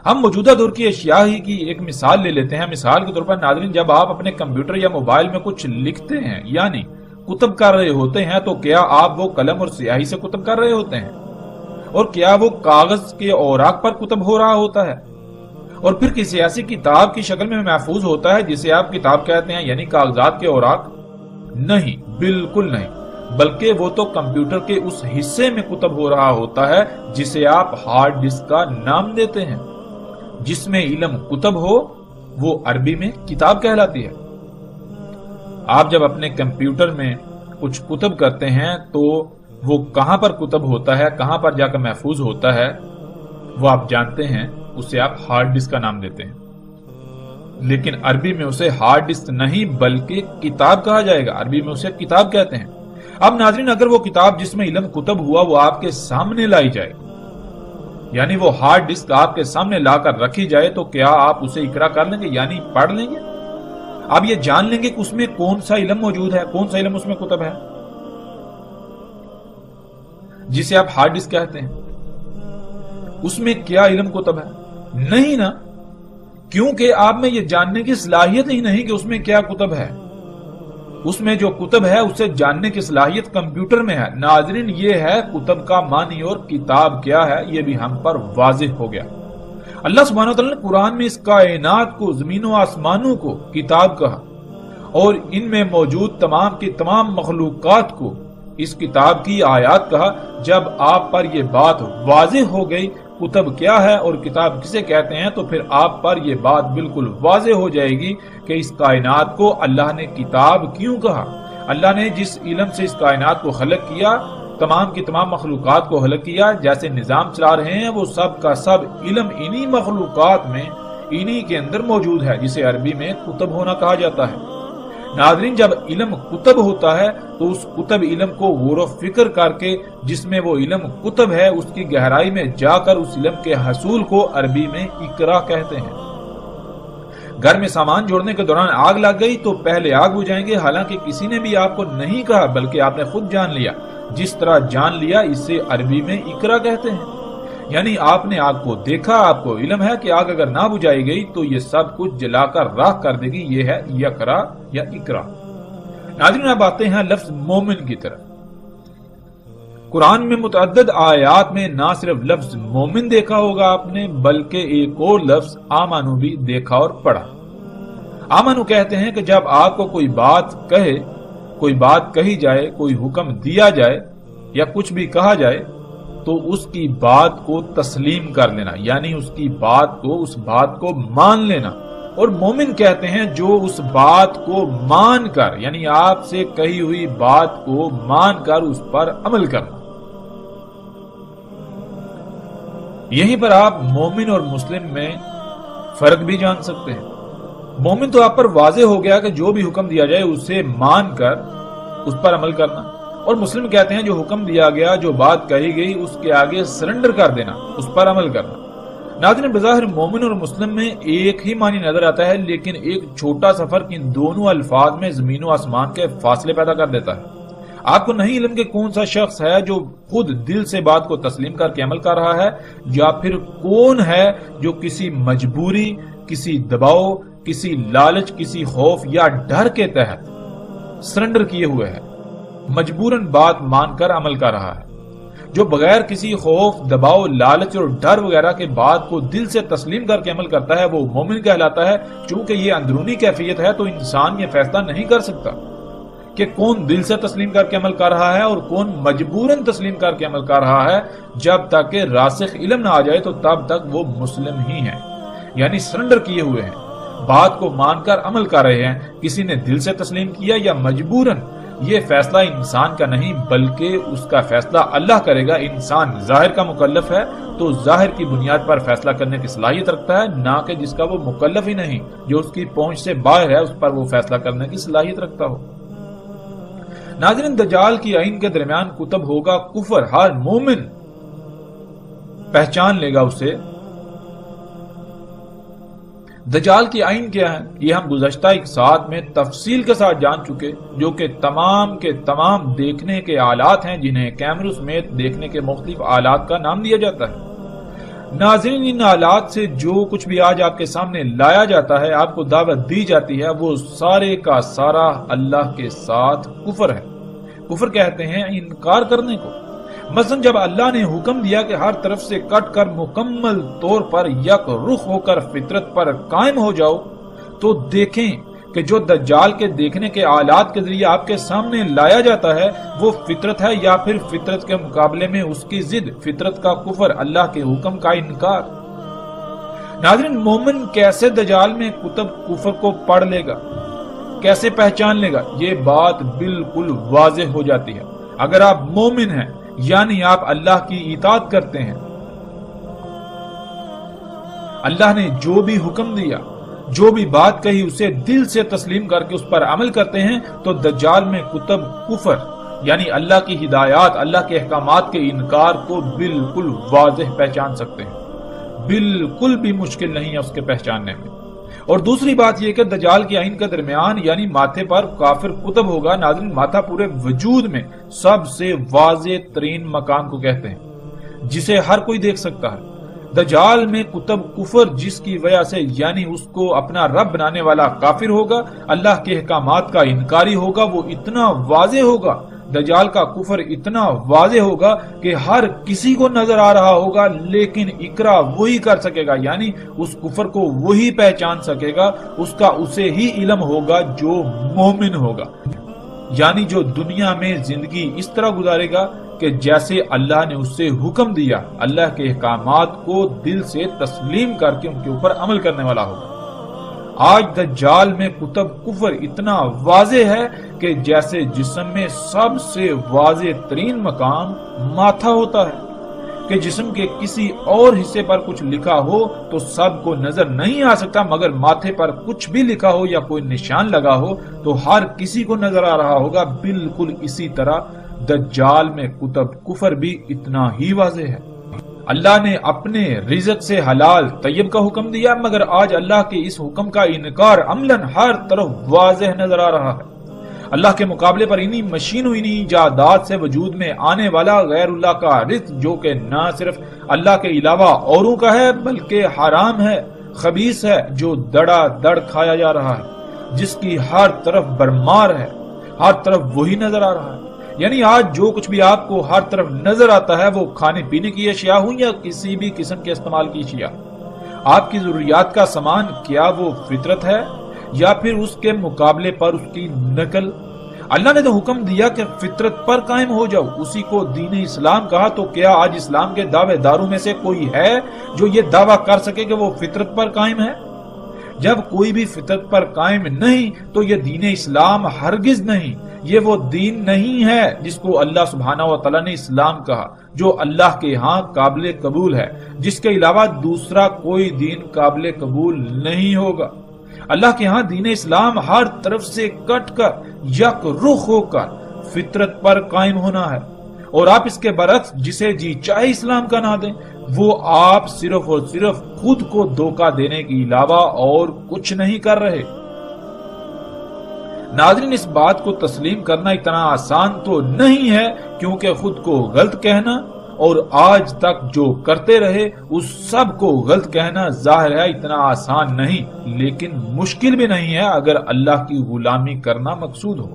ہم موجودہ دور کی اشیاء ہی کی ایک مثال لے لیتے ہیں۔ مثال کے طور پر ناظرین، جب آپ اپنے کمپیوٹر یا موبائل میں کچھ لکھتے ہیں یعنی کتب کر رہے ہوتے ہیں، تو کیا آپ وہ قلم اور سیاہی سے کتب کر رہے ہوتے ہیں؟ اور کیا وہ کاغذ کے اوراق پر کتب ہو رہا ہوتا ہے اور پھر کسی ایسی کتاب کی شکل میں محفوظ ہوتا ہے جسے آپ کتاب کہتے ہیں، یعنی کاغذات کے اوراق؟ نہیں، بالکل نہیں، بلکہ وہ تو کمپیوٹر کے اس حصے میں کتب ہو رہا ہوتا ہے جسے آپ ہارڈ ڈسک کا نام دیتے ہیں۔ جس میں علم کتب ہو وہ عربی میں کتاب کہلاتی ہے۔ آپ جب اپنے کمپیوٹر میں کچھ کتب کرتے ہیں تو وہ کہاں پر کتب ہوتا ہے، کہاں پر جا کر محفوظ ہوتا ہے، وہ آپ جانتے ہیں، اسے آپ ہارڈ ڈسک کا نام دیتے ہیں۔ لیکن عربی میں اسے ہارڈ ڈسک نہیں بلکہ کتاب کہا جائے گا، عربی میں اسے کتاب کہتے ہیں۔ اب ناظرین، اگر وہ کتاب جس میں علم کتب ہوا وہ آپ کے سامنے لائی جائے، یعنی وہ ہارڈ ڈسک آپ کے سامنے لا کر رکھی جائے، تو کیا آپ اسے اقرا کر لیں گے، یعنی پڑھ لیں گے؟ آپ یہ جان لیں گے کہ اس میں کون سا علم موجود ہے، کون سا علم اس میں کتب ہے جسے آپ ہارڈ ڈسک کہتے ہیں؟ اس میں کیا علم کتب ہے؟ نہیں نا، کیونکہ آپ میں یہ جاننے کی صلاحیت ہی نہیں کہ اس میں کیا کتب ہے۔ اس میں جو کتب ہے اسے جاننے کی صلاحیت کمپیوٹر میں ہے۔ ناظرین، یہ ہے کتب کا معنی، اور کتاب کیا ہے یہ بھی ہم پر واضح ہو گیا۔ اللہ سبحانہ وتعالی نے قرآن میں اس کائنات کو، زمین و آسمانوں کو کتاب کہا، اور ان میں موجود تمام کی تمام مخلوقات کو اس کتاب کی آیات کہا۔ جب آپ پر یہ بات واضح ہو گئی کتب کیا ہے اور کتاب کسے کہتے ہیں، تو پھر آپ پر یہ بات بالکل واضح ہو جائے گی کہ اس کائنات کو اللہ نے کتاب کیوں کہا۔ اللہ نے جس علم سے اس کائنات کو خلق کیا، تمام کی تمام مخلوقات کو خلق کیا، جیسے نظام چلا رہے ہیں، وہ سب کا سب علم انہی مخلوقات میں، انہی کے اندر موجود ہے، جسے عربی میں کتب ہونا کہا جاتا ہے۔ ناظرین، جب علم کتب ہوتا ہے تو اس کتب علم کو غور و فکر کر کے، جس میں وہ علم کتب ہے، اس کی گہرائی میں جا کر اس علم کے حصول کو عربی میں اقرا کہتے ہیں۔ گھر میں سامان جوڑنے کے دوران آگ لگ گئی تو پہلے آگ بجھائیں گے، حالانکہ کسی نے بھی آپ کو نہیں کہا بلکہ آپ نے خود جان لیا۔ جس طرح جان لیا اسے عربی میں اقرا کہتے ہیں، یعنی آپ نے آگ کو دیکھا، آپ کو علم ہے کہ آگ اگر نہ بجھائی گئی تو یہ سب کچھ جلا کر راکھ کر دے گی۔ یہ ہے یقرا یا اقرا۔ ناظرین، اب آتے ہیں لفظ مومن کی طرف۔ قرآن میں متعدد آیات میں نہ صرف لفظ مومن دیکھا ہوگا آپ نے، بلکہ ایک اور لفظ آمنو بھی دیکھا اور پڑھا۔ آمنو کہتے ہیں کہ جب آپ کو کوئی بات کہے، کوئی بات کہی جائے، کوئی حکم دیا جائے یا کچھ بھی کہا جائے تو اس کی بات کو تسلیم کر لینا، یعنی اس بات کو مان لینا۔ اور مومن کہتے ہیں جو اس بات کو مان کر، یعنی آپ سے کہی ہوئی بات کو مان کر اس پر عمل کرنا۔ یہیں پر آپ مومن اور مسلم میں فرق بھی جان سکتے ہیں۔ مومن تو آپ پر واضح ہو گیا کہ جو بھی حکم دیا جائے اسے مان کر اس پر عمل کرنا، اور مسلم کہتے ہیں جو حکم دیا گیا، جو بات کہی گئی، اس کے آگے سرنڈر کر دینا، اس پر عمل کرنا۔ ناظرین، بظاہر مومن اور مسلم میں ایک ہی معنی نظر آتا ہے، لیکن ایک چھوٹا سا فرق ان دونوں الفاظ میں زمین و آسمان کے فاصلے پیدا کر دیتا ہے۔ آپ کو نہیں علم کہ کون سا شخص ہے جو خود دل سے بات کو تسلیم کر کے عمل کر رہا ہے، یا پھر کون ہے جو کسی مجبوری، کسی دباؤ، کسی لالچ، کسی خوف یا ڈر کے تحت سرنڈر کیے ہوئے ہے، مجبوراً بات مان کر عمل کر رہا ہے۔ جو بغیر کسی خوف، دباؤ، لالچ اور ڈر وغیرہ کے بات کو دل سے تسلیم کر کے عمل کرتا ہے، وہ مومن کہلاتا ہے۔ چونکہ یہ اندرونی کیفیت ہے تو انسان یہ فیصلہ نہیں کر سکتا کہ کون دل سے تسلیم کر کے عمل کر رہا ہے اور کون مجبوراً تسلیم کر کے عمل کر رہا ہے۔ جب تک کہ راسخ علم نہ آ جائے تو تب تک وہ مسلم ہی ہیں، یعنی سرنڈر کیے ہوئے ہیں، بات کو مان کر عمل کر رہے ہیں۔ کسی نے دل سے تسلیم کیا یا مجبوراً، یہ فیصلہ انسان کا نہیں بلکہ اس کا فیصلہ اللہ کرے گا۔ انسان ظاہر کا مکلف ہے تو ظاہر کی بنیاد پر فیصلہ کرنے کی صلاحیت رکھتا ہے، نہ کہ جس کا وہ مکلف ہی نہیں، جو اس کی پہنچ سے باہر ہے، اس پر وہ فیصلہ کرنے کی صلاحیت رکھتا ہو۔ ناظرین، دجال کی آئین کے درمیان کتب ہوگا کفر، ہر مومن پہچان لے گا اسے۔ دجال کی آئین کیا ہے یہ ہم گزشتہ ایک ساتھ میں تفصیل کے ساتھ جان چکے، جو کہ تمام کے تمام دیکھنے کے آلات ہیں، جنہیں کیمروں سمیت دیکھنے کے مختلف آلات کا نام دیا جاتا ہے۔ ناظرین، ان آلات سے جو کچھ بھی آج آپ کے سامنے لایا جاتا ہے، آپ کو دعوت دی جاتی ہے، وہ سارے کا سارا اللہ کے ساتھ کفر ہے۔ کفر کہتے ہیں انکار کرنے کو۔ مثلا جب اللہ نے حکم دیا کہ ہر طرف سے کٹ کر مکمل طور پر یک رخ ہو کر فطرت پر قائم ہو جاؤ، تو دیکھیں کہ جو دجال کے دیکھنے کے آلات کے ذریعے آپ کے سامنے لایا جاتا ہے وہ فطرت ہے یا پھر فطرت کے مقابلے میں اس کی ضد، فطرت کا کفر، اللہ کے حکم کا انکار۔ ناظرین، مومن کیسے دجال میں کتب کفر کو پڑھ لے گا، کیسے پہچان لے گا؟ یہ بات بالکل واضح ہو جاتی ہے۔ اگر آپ مومن ہیں یعنی آپ اللہ کی اطاعت کرتے ہیں، اللہ نے جو بھی حکم دیا، جو بھی بات کہی، اسے دل سے تسلیم کر کے اس پر عمل کرتے ہیں، تو دجال میں کتب کفر یعنی اللہ کی ہدایات، اللہ کے احکامات کے انکار کو بالکل واضح پہچان سکتے ہیں۔ بالکل بھی مشکل نہیں ہے اس کے پہچاننے میں۔ اور دوسری بات یہ کہ دجال کی آئین کے درمیان یعنی ماتھے پر کافر کتب ہوگا۔ ناظرین، ماتھا پورے وجود میں سب سے واضح ترین مکان کو کہتے ہیں، جسے ہر کوئی دیکھ سکتا ہے۔ دجال میں کتب کفر جس کی وجہ سے یعنی اس کو اپنا رب بنانے والا کافر ہوگا، اللہ کے احکامات کا انکاری ہوگا، وہ اتنا واضح ہوگا، دجال کا کفر اتنا واضح ہوگا کہ ہر کسی کو نظر آ رہا ہوگا، لیکن اقرا وہی کر سکے گا، یعنی اس کفر کو وہی پہچان سکے گا، اس کا اسے ہی علم ہوگا جو مومن ہوگا، یعنی جو دنیا میں زندگی اس طرح گزارے گا کہ جیسے اللہ نے اس سے حکم دیا، اللہ کے احکامات کو دل سے تسلیم کر کے ان کے اوپر عمل کرنے والا ہوگا۔ آج دجال میں کتب کفر اتنا واضح ہے کہ جیسے جسم میں سب سے واضح ترین مقام ماتھا ہوتا ہے، کہ جسم کے کسی اور حصے پر کچھ لکھا ہو تو سب کو نظر نہیں آ سکتا، مگر ماتھے پر کچھ بھی لکھا ہو یا کوئی نشان لگا ہو تو ہر کسی کو نظر آ رہا ہوگا۔ بالکل اسی طرح دجال میں کتب کفر بھی اتنا ہی واضح ہے۔ اللہ نے اپنے رزق سے حلال طیب کا حکم دیا، مگر آج اللہ کے اس حکم کا انکار عملاً ہر طرف واضح نظر آ رہا ہے۔ اللہ کے مقابلے پر انہی مشینوں، انہی ایجادات سے وجود میں آنے والا غیر اللہ کا رزق، جو کہ نہ صرف اللہ کے علاوہ اوروں کا ہے بلکہ حرام ہے، خبیث ہے، جو دڑا دڑ کھایا جا رہا ہے، جس کی ہر طرف برمار ہے، ہر طرف وہی نظر آ رہا ہے۔ یعنی آج جو کچھ بھی آپ کو ہر طرف نظر آتا ہے، وہ کھانے پینے کی اشیاء ہوں یا کسی بھی قسم کے استعمال کی اشیاء، آپ کی ضروریات کا سامان، کیا وہ فطرت ہے یا پھر اس کے مقابلے پر اس کی نقل؟ اللہ نے تو حکم دیا کہ فطرت پر قائم ہو جاؤ، اسی کو دین اسلام کہا، تو کیا آج اسلام کے دعوے داروں میں سے کوئی ہے جو یہ دعویٰ کر سکے کہ وہ فطرت پر قائم ہے؟ جب کوئی بھی فطرت پر قائم نہیں تو یہ دین اسلام ہرگز نہیں، یہ وہ دین نہیں ہے جس کو اللہ سبحانہ و تعالیٰ نے اسلام کہا، جو اللہ کے ہاں قابل قبول ہے، جس کے علاوہ دوسرا کوئی دین قابل قبول نہیں ہوگا۔ اللہ کے ہاں دین اسلام ہر طرف سے کٹ کر یک رخ ہو کر فطرت پر قائم ہونا ہے، اور آپ اس کے برعکس جسے جی چاہے اسلام کا نہ دیں، وہ آپ صرف اور صرف خود کو دھوکہ دینے کے علاوہ اور کچھ نہیں کر رہے۔ ناظرین، اس بات کو تسلیم کرنا اتنا آسان تو نہیں ہے، کیونکہ خود کو غلط کہنا اور آج تک جو کرتے رہے اس سب کو غلط کہنا ظاہر ہے اتنا آسان نہیں، لیکن مشکل بھی نہیں ہے اگر اللہ کی غلامی کرنا مقصود ہو۔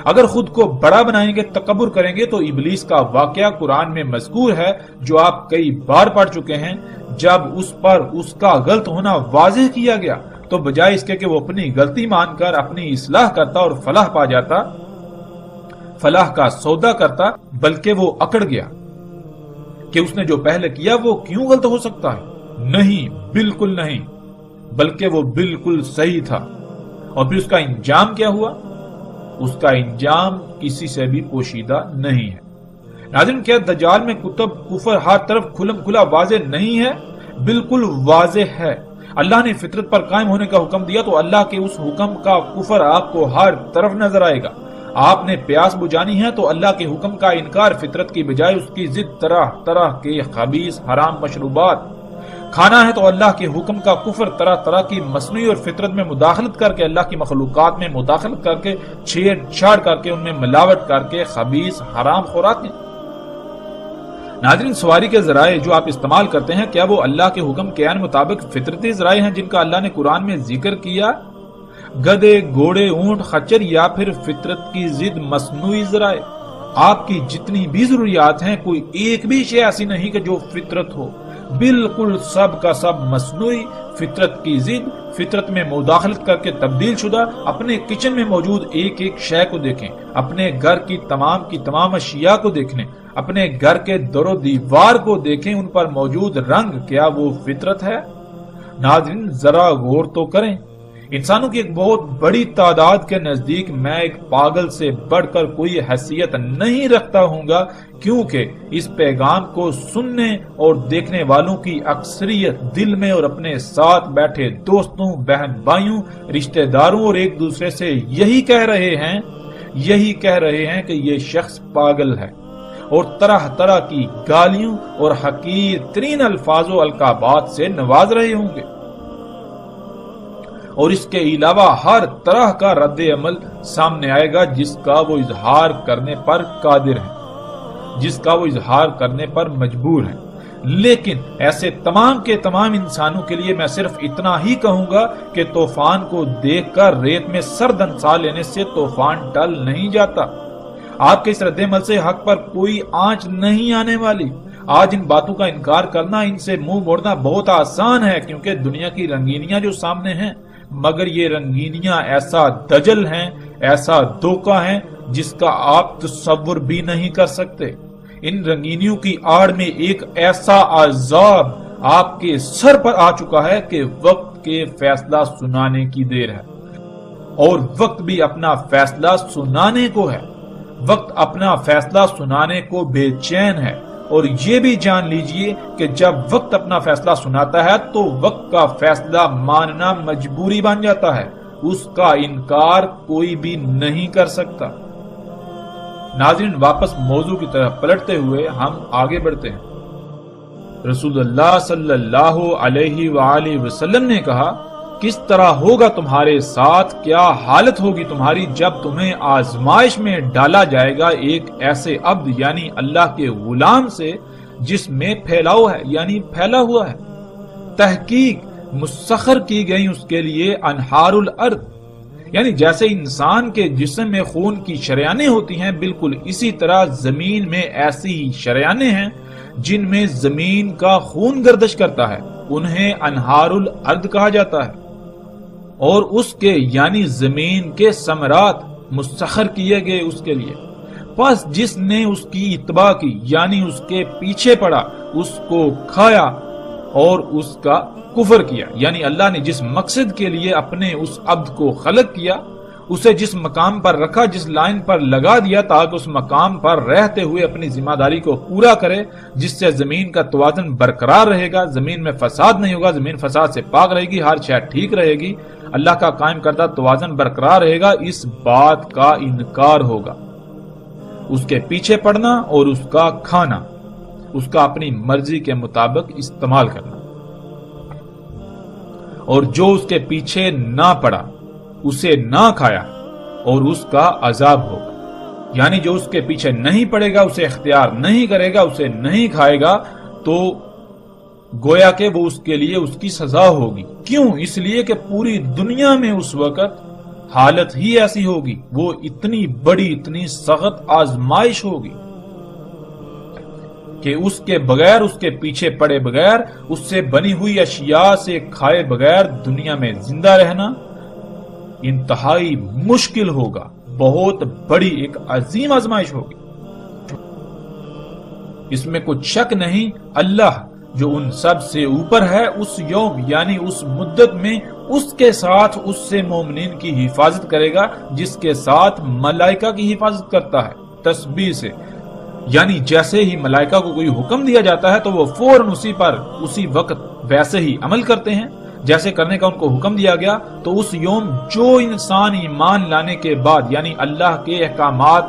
اگر خود کو بڑا بنائیں گے، تکبر کریں گے، تو ابلیس کا واقعہ قرآن میں مذکور ہے جو آپ کئی بار پڑھ چکے ہیں۔ جب اس پر اس کا غلط ہونا واضح کیا گیا تو بجائے اس کے کہ وہ اپنی غلطی مان کر اپنی اصلاح کرتا اور فلاح پا جاتا، فلاح کا سودا کرتا، بلکہ وہ اکڑ گیا کہ اس نے جو پہلے کیا وہ کیوں غلط ہو سکتا ہے؟ نہیں، بالکل نہیں، بلکہ وہ بالکل صحیح تھا۔ اور پھر اس کا انجام کیا ہوا؟ اس کا انجام کسی سے بھی پوشیدہ نہیں ہے۔ ناظرین، کیا دجال میں کتب کفر ہر طرف کھلم کھلا واضح نہیں ہے؟ بالکل واضح ہے۔ اللہ نے فطرت پر قائم ہونے کا حکم دیا تو اللہ کے اس حکم کا کفر آپ کو ہر طرف نظر آئے گا۔ آپ نے پیاس بجھانی ہے تو اللہ کے حکم کا انکار فطرت کی بجائے اس کی ضد طرح طرح کے خبیث حرام مشروبات کھانا ہے تو اللہ کے حکم کا کفر طرح طرح کی مصنوعی اور فطرت میں مداخلت کر کے، اللہ کی مخلوقات میں مداخلت کر کے، چھیڑ چھاڑ کر کے، ان میں ملاوٹ کر کے خبیث حرام خوراکیں۔ ناظرین، سواری کے ذرائع جو آپ استعمال کرتے ہیں، کیا وہ اللہ کے حکم کے عین مطابق فطرتی ذرائع ہیں جن کا اللہ نے قرآن میں ذکر کیا؟ گدے، گھوڑے، اونٹ، خچر، یا پھر فطرت کی ضد مصنوعی ذرائع؟ آپ کی جتنی بھی ضروریات ہیں، کوئی ایک بھی شے ایسی نہیں کہ جو فطرت ہو، بالکل سب کا سب مصنوعی، فطرت کی ضد، فطرت میں مداخلت کر کے تبدیل شدہ۔ اپنے کچن میں موجود ایک ایک شے کو دیکھیں، اپنے گھر کی تمام اشیاء کو دیکھیں، اپنے گھر کے در و دیوار کو دیکھیں، ان پر موجود رنگ کیا وہ فطرت ہے؟ ناظرین، ذرا غور تو کریں۔ انسانوں کی ایک بہت بڑی تعداد کے نزدیک میں ایک پاگل سے بڑھ کر کوئی حیثیت نہیں رکھتا ہوں گا، کیونکہ اس پیغام کو سننے اور دیکھنے والوں کی اکثریت دل میں اور اپنے ساتھ بیٹھے دوستوں، بہن بھائیوں، رشتہ داروں اور ایک دوسرے سے یہی کہہ رہے ہیں کہ یہ شخص پاگل ہے، اور طرح طرح کی گالیوں اور حقیر ترین الفاظ و القابات سے نواز رہے ہوں گے، اور اس کے علاوہ ہر طرح کا رد عمل سامنے آئے گا جس کا وہ اظہار کرنے پر قادر ہے، جس کا وہ اظہار کرنے پر مجبور ہے۔ لیکن ایسے تمام کے تمام انسانوں کے لیے میں صرف اتنا ہی کہوں گا کہ طوفان کو دیکھ کر ریت میں سر دنسا لینے سے طوفان ٹل نہیں جاتا۔ آپ کے اس رد عمل سے حق پر کوئی آنچ نہیں آنے والی۔ آج ان باتوں کا انکار کرنا، ان سے منہ موڑنا بہت آسان ہے، کیونکہ دنیا کی رنگینیاں جو سامنے ہیں، مگر یہ رنگینیاں ایسا دجل ہیں، ایسا دھوکہ ہیں جس کا آپ تصور بھی نہیں کر سکتے۔ ان رنگینیوں کی آڑ میں ایک ایسا عذاب آپ کے سر پر آ چکا ہے کہ وقت کے فیصلہ سنانے کی دیر ہے، اور وقت بھی اپنا فیصلہ سنانے کو ہے۔ وقت اپنا فیصلہ سنانے کو بے چین ہے، اور یہ بھی جان لیجئے کہ جب وقت اپنا فیصلہ سناتا ہے تو وقت کا فیصلہ ماننا مجبوری بن جاتا ہے، اس کا انکار کوئی بھی نہیں کر سکتا۔ ناظرین، واپس موضوع کی طرف پلٹتے ہوئے ہم آگے بڑھتے ہیں۔ رسول اللہ صلی اللہ علیہ وآلہ وسلم نے کہا، کس طرح ہوگا تمہارے ساتھ، کیا حالت ہوگی تمہاری جب تمہیں آزمائش میں ڈالا جائے گا ایک ایسے عبد یعنی اللہ کے غلام سے جس میں پھیلاؤ ہے، یعنی پھیلا ہوا ہے، تحقیق مسخر کی گئی اس کے لیے انہار الارض، یعنی جیسے انسان کے جسم میں خون کی شریانیں ہوتی ہیں، بالکل اسی طرح زمین میں ایسی ہی شریانیں ہیں جن میں زمین کا خون گردش کرتا ہے، انہیں انہار الارض کہا جاتا ہے۔ اور اس کے یعنی زمین کے ثمرات مسخر کیے گئے اس کے لیے. پس جس نے اس کی اتباع کی یعنی اس کے پیچھے پڑا اس کو کھایا اور اس کا کفر کیا. یعنی اللہ نے جس مقصد کے لیے اپنے اس عبد کو خلق کیا اسے جس مقام پر رکھا جس لائن پر لگا دیا تاکہ اس مقام پر رہتے ہوئے اپنی ذمہ داری کو پورا کرے جس سے زمین کا توازن برقرار رہے گا, زمین میں فساد نہیں ہوگا, زمین فساد سے پاک رہے گی, ہر شے ٹھیک رہے گی, اللہ کا قائم کردہ توازن برقرار رہے گا. اس بات کا انکار ہوگا. اس کے پیچھے پڑنا اور اس کا کھانا, اس کا اپنی مرضی کے مطابق استعمال کرنا, اور جو اس کے پیچھے نہ پڑا اسے نہ کھایا اور اس کا عذاب ہوگا. یعنی جو اس کے پیچھے نہیں پڑے گا, اسے اختیار نہیں کرے گا, اسے نہیں کھائے گا, تو گویا کہ وہ اس کے لیے اس کی سزا ہوگی. کیوں؟ اس لیے کہ پوری دنیا میں اس وقت حالت ہی ایسی ہوگی, وہ اتنی بڑی اتنی سخت آزمائش ہوگی کہ اس کے بغیر, اس کے پیچھے پڑے بغیر, اس سے بنی ہوئی اشیاء سے کھائے بغیر دنیا میں زندہ رہنا انتہائی مشکل ہوگا. بہت بڑی ایک عظیم آزمائش ہوگی. اس میں کچھ شک نہیں, اللہ جو ان سب سے اوپر ہے اس یوم یعنی اس مدت میں اس کے ساتھ اس سے مومنین کی حفاظت کرے گا جس کے ساتھ ملائکہ کی حفاظت کرتا ہے تسبیح سے. یعنی جیسے ہی ملائکہ کو کوئی حکم دیا جاتا ہے تو وہ فوراً اسی وقت ویسے ہی عمل کرتے ہیں جیسے کرنے کا ان کو حکم دیا گیا. تو اس یوم جو انسان ایمان لانے کے بعد یعنی اللہ کے احکامات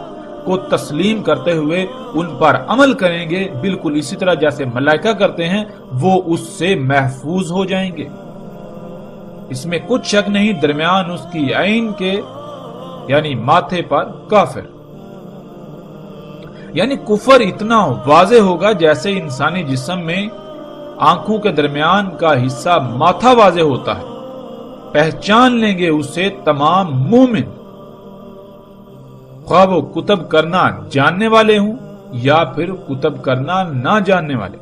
کو تسلیم کرتے ہوئے ان پر عمل کریں گے بالکل اسی طرح جیسے ملائکہ کرتے ہیں, وہ اس سے محفوظ ہو جائیں گے. اس میں کچھ شک نہیں, درمیان اس کی عین کے یعنی ماتھے پر کافر. یعنی کفر اتنا واضح ہوگا جیسے انسانی جسم میں آنکھوں کے درمیان کا حصہ ماتھا واضح ہوتا ہے. پہچان لیں گے اسے تمام مومن, خواہ وہ کتب کرنا جاننے والے ہوں یا پھر کتب کرنا نہ جاننے والے.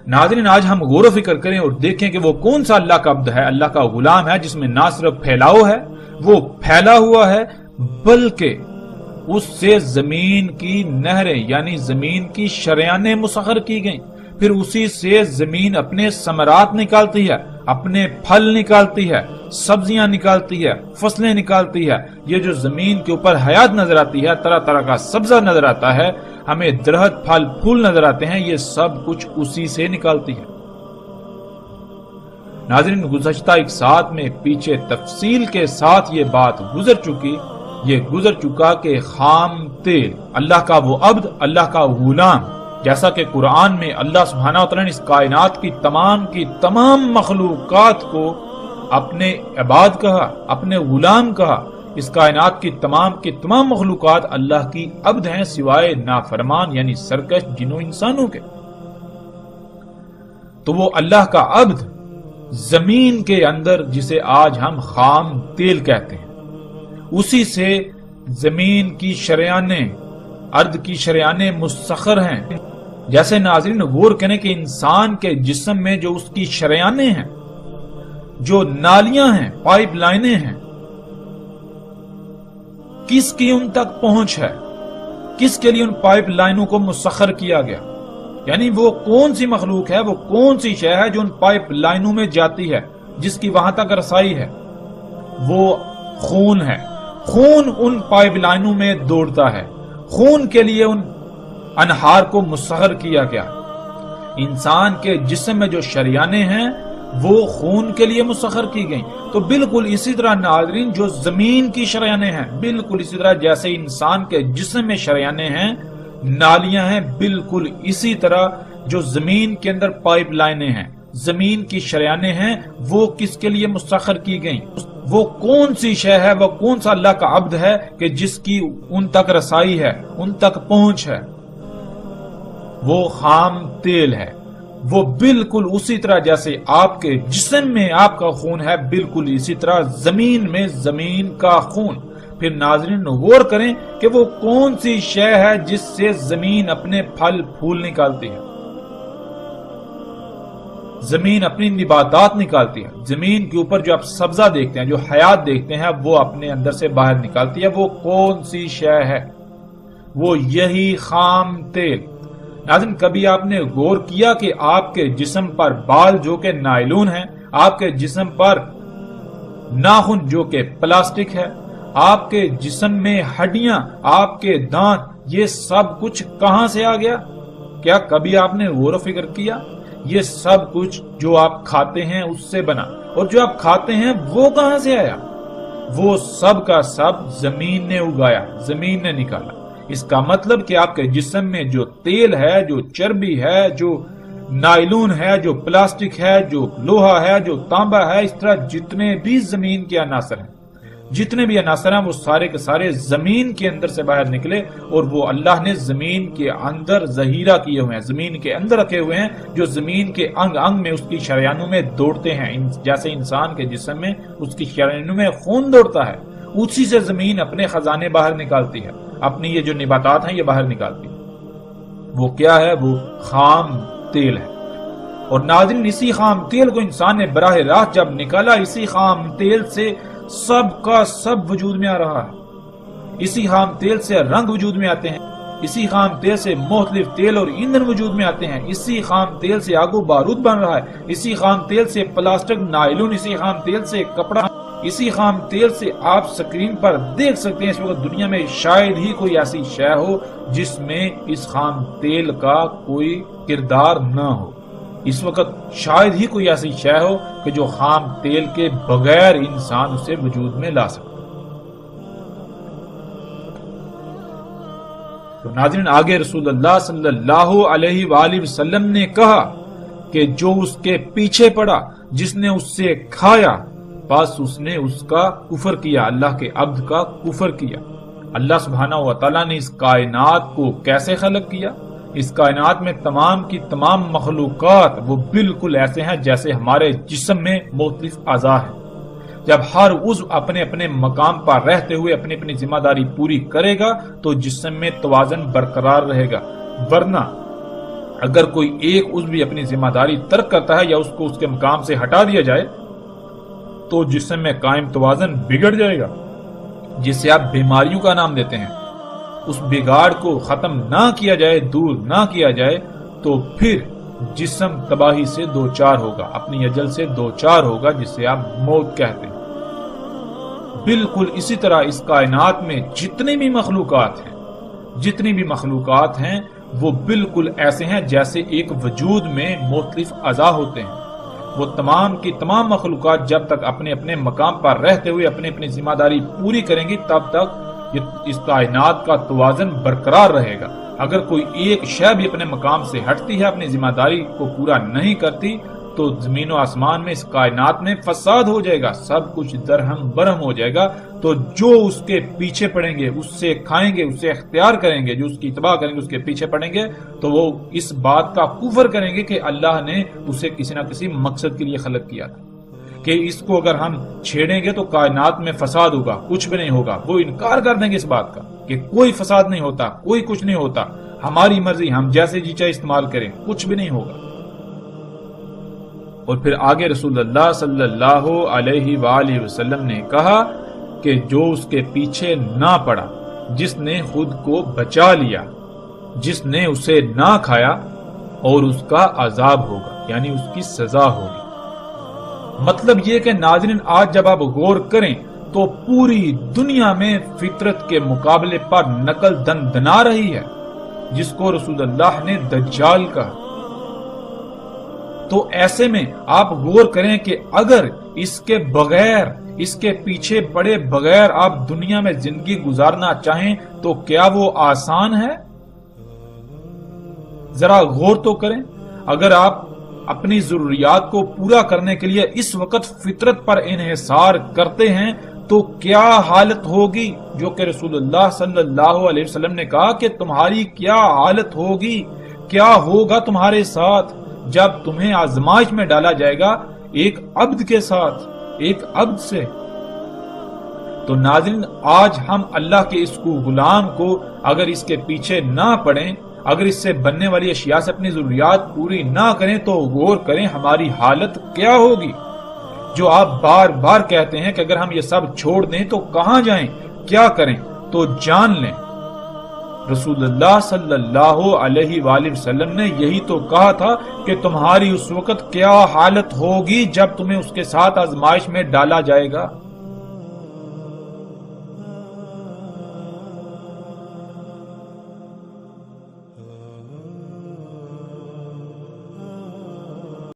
ناظرین, آج ہم غور و فکر کریں اور دیکھیں کہ وہ کون سا اللہ کا عبد ہے, اللہ کا غلام ہے جس میں نہ صرف پھیلاؤ ہے, وہ پھیلا ہوا ہے, بلکہ اس سے زمین کی نہریں یعنی زمین کی شریانیں مسخر کی گئیں. پھر اسی سے زمین اپنے ثمرات نکالتی ہے, اپنے پھل نکالتی ہے, سبزیاں نکالتی ہے, فصلیں نکالتی ہے. یہ جو زمین کے اوپر حیات نظر آتی ہے, طرح طرح کا سبزہ نظر آتا ہے, ہمیں درخت پھل پھول نظر آتے ہیں, یہ سب کچھ اسی سے نکالتی ہے. ناظرین, گزشتہ ایک ساتھ میں پیچھے تفصیل کے ساتھ یہ بات گزر چکا کہ خام تیل, اللہ کا وہ عبد, اللہ کا غلام, جیسا کہ قرآن میں اللہ سبحانہ وتعالی نے اس کائنات کی تمام مخلوقات کو اپنے عباد کہا, اپنے غلام کہا. اس کائنات کی تمام مخلوقات اللہ کی عبد ہیں سوائے نافرمان یعنی سرکش جنوں انسانوں کے. تو وہ اللہ کا عبد زمین کے اندر جسے آج ہم خام تیل کہتے ہیں, اسی سے زمین کی شریانیں, ارض کی شریانیں مسخر ہیں. جیسے ناظرین غور کریں کہ انسان کے جسم میں جو اس کی شریانیں ہیں, جو نالیاں ہیں, پائپ لائنیں ہیں, کس کی ان تک پہنچ ہے, کس کے لیے ان پائپ لائنوں کو مسخر کیا گیا. یعنی وہ کون سی مخلوق ہے, وہ کون سی شے ہے جو ان پائپ لائنوں میں جاتی ہے, جس کی وہاں تک رسائی ہے. وہ خون ہے. خون ان پائپ لائنوں میں دوڑتا ہے, خون کے لیے ان انہار کو مسخر کیا گیا. انسان کے جسم میں جو شریانیں ہیں وہ خون کے لیے مسخر کی گئیں. تو بالکل اسی طرح ناظرین جو زمین کی شریانیں ہیں, بالکل اسی طرح جیسے انسان کے جسم میں شریانیں ہیں, نالیاں ہیں, بالکل اسی طرح جو زمین کے اندر پائپ لائنیں ہیں, زمین کی شریانیں ہیں, وہ کس کے لیے مسخر کی گئیں. وہ کون سی شے ہے, وہ کون سا اللہ کا عبد ہے کہ جس کی ان تک رسائی ہے, ان تک پہنچ ہے. وہ خام تیل ہے. وہ بالکل اسی طرح جیسے آپ کے جسم میں آپ کا خون ہے, بالکل اسی طرح زمین میں زمین کا خون. پھر ناظرین غور کریں کہ وہ کون سی شے ہے جس سے زمین اپنے پھل پھول نکالتی ہے. زمین اپنی نباتات نکالتی ہے، زمین کے اوپر جو آپ سبزہ دیکھتے ہیں، جو حیات دیکھتے ہیں، وہ اپنے اندر سے باہر نکالتی ہے۔ وہ کون سی شے ہے؟ وہ یہی خام تیل۔ ناظرین، کبھی آپ نے غور کیا کہ آپ کے جسم پر بال جو کہ نائلون ہیں، آپ کے جسم پر ناخن جو کہ پلاسٹک ہے، آپ کے جسم میں ہڈیاں، آپ کے دانت، یہ سب کچھ کہاں سے آ گیا؟ کیا کبھی آپ نے غور و فکر کیا؟ یہ سب کچھ جو آپ کھاتے ہیں اس سے بنا، اور جو آپ کھاتے ہیں وہ کہاں سے آیا؟ وہ سب کا سب زمین نے اگایا، زمین نے نکالا۔ اس کا مطلب کہ آپ کے جسم میں جو تیل ہے، جو چربی ہے، جو نائلون ہے، جو پلاسٹک ہے، جو لوہا ہے، جو تانبا ہے، اس طرح جتنے بھی زمین کے عناصر ہیں، جتنے بھی عناصر ہیں، وہ سارے کے سارے زمین کے اندر سے باہر نکلے، اور وہ اللہ نے زمین کے اندر ذخیرہ کیے ہوئے ہیں، زمین کے اندر رکھے ہوئے ہیں، جو زمین کے انگ انگ میں، اس کی شریانوں میں دوڑتے ہیں۔ جیسے انسان کے جسم میں اس کی شریانوں میں خون دوڑتا ہے، اسی سے زمین اپنے خزانے باہر نکالتی ہے، اپنی یہ جو نباتات ہیں یہ باہر نکالتی ہے۔ وہ کیا ہے؟ وہ خام تیل ہے۔ اور ناظرین، اسی خام تیل کو انسان نے براہ راست جب نکالا، اسی خام تیل سے سب کا سب وجود میں آ رہا ہے، اسی خام تیل سے رنگ وجود میں آتے ہیں، اسی خام تیل سے مختلف تیل اور ایندھن وجود میں آتے ہیں، اسی خام تیل سے آگ و بارود بن رہا ہے، اسی خام تیل سے پلاسٹک، نائلون، اسی خام تیل سے کپڑا، اسی خام تیل سے آپ سکرین پر دیکھ سکتے ہیں۔ اس وقت دنیا میں شاید ہی کوئی ایسی شے ہو جس میں اس خام تیل کا کوئی کردار نہ ہو۔ اس وقت شاید ہی کوئی ایسی شے ہو کہ جو خام تیل کے بغیر انسان اسے وجود میں لا سکتا۔ تو ناظرین، آگے رسول اللہ صلی اللہ علیہ وآلہ وسلم نے کہا کہ جو اس کے پیچھے پڑا، جس نے اس سے کھایا، بس اس نے اس کا کفر کیا، اللہ کے عبد کا کفر کیا۔ اللہ سبحانہ و تعالیٰ نے اس کائنات کو کیسے خلق کیا؟ اس کائنات میں تمام کی تمام مخلوقات وہ بالکل ایسے ہیں جیسے ہمارے جسم میں مختلف اعضاء ہیں۔ جب ہر عضو اپنے اپنے مقام پر رہتے ہوئے اپنی اپنی ذمہ داری پوری کرے گا تو جسم میں توازن برقرار رہے گا، ورنہ اگر کوئی ایک عضو بھی اپنی ذمہ داری ترک کرتا ہے یا اس کو اس کے مقام سے ہٹا دیا جائے تو جسم میں قائم توازن بگڑ جائے گا، جسے آپ بیماریوں کا نام دیتے ہیں۔ اس بگاڑ کو ختم نہ کیا جائے، دور نہ کیا جائے تو پھر جسم تباہی سے دوچار ہوگا، اپنی اجل سے دوچار ہوگا، جسے آپ موت کہتے ہیں۔ بالکل اسی طرح اس کائنات میں جتنی بھی مخلوقات ہیں وہ بالکل ایسے ہیں جیسے ایک وجود میں مختلف اعضاء ہوتے ہیں۔ وہ تمام کی تمام مخلوقات جب تک اپنے اپنے مقام پر رہتے ہوئے اپنی اپنی ذمہ داری پوری کریں گی تب تک اس کائنات کا توازن برقرار رہے گا۔ اگر کوئی ایک شے بھی اپنے مقام سے ہٹتی ہے، اپنی ذمہ داری کو پورا نہیں کرتی، تو زمین و آسمان میں، اس کائنات میں فساد ہو جائے گا، سب کچھ درہم برہم ہو جائے گا۔ تو جو اس کے پیچھے پڑیں گے، اس سے کھائیں گے، اسے اختیار کریں گے، جو اس کی اتباع کریں گے، اس کے پیچھے پڑیں گے، تو وہ اس بات کا کفر کریں گے کہ اللہ نے اسے کسی نہ کسی مقصد کے لیے خلق کیا تھا، کہ اس کو اگر ہم چھیڑیں گے تو کائنات میں فساد ہوگا، کچھ بھی نہیں ہوگا۔ وہ انکار کر دیں گے اس بات کا کہ کوئی فساد نہیں ہوتا، کوئی کچھ نہیں ہوتا، ہماری مرضی، ہم جیسے جی چاہے استعمال کریں، کچھ بھی نہیں ہوگا۔ اور پھر آگے رسول اللہ صلی اللہ علیہ وآلہ وسلم نے کہا کہ جو اس کے پیچھے نہ پڑا، جس نے خود کو بچا لیا، جس نے اسے نہ کھایا، اور اس کا عذاب ہوگا، یعنی اس کی سزا ہوگی۔ مطلب یہ کہ ناظرین، آج جب آپ غور کریں تو پوری دنیا میں فطرت کے مقابلے پر نقل دندنا رہی ہے، جس کو رسول اللہ نے دجال کہا۔ تو ایسے میں آپ غور کریں کہ اگر اس کے بغیر، اس کے پیچھے پڑے بغیر آپ دنیا میں زندگی گزارنا چاہیں تو کیا وہ آسان ہے؟ ذرا غور تو کریں۔ اگر آپ اپنی ضروریات کو پورا کرنے کے لیے اس وقت فطرت پر انحصار کرتے ہیں تو کیا حالت ہوگی، جو کہ رسول اللہ صلی اللہ علیہ وسلم نے کہا کہ تمہاری کیا حالت ہوگی، کیا ہوگا تمہارے ساتھ جب تمہیں آزمائش میں ڈالا جائے گا ایک عبد کے ساتھ، ایک عبد سے۔ تو ناظرین، آج ہم اللہ کے اس کو غلام کو اگر اس کے پیچھے نہ پڑیں، اگر اس سے بننے والی اشیاء سے اپنی ضروریات پوری نہ کریں تو غور کریں ہماری حالت کیا ہوگی۔ جو آپ بار بار کہتے ہیں کہ اگر ہم یہ سب چھوڑ دیں تو کہاں جائیں، کیا کریں، تو جان لیں رسول اللہ صلی اللہ علیہ وآلہ وسلم نے یہی تو کہا تھا کہ تمہاری اس وقت کیا حالت ہوگی جب تمہیں اس کے ساتھ آزمائش میں ڈالا جائے گا۔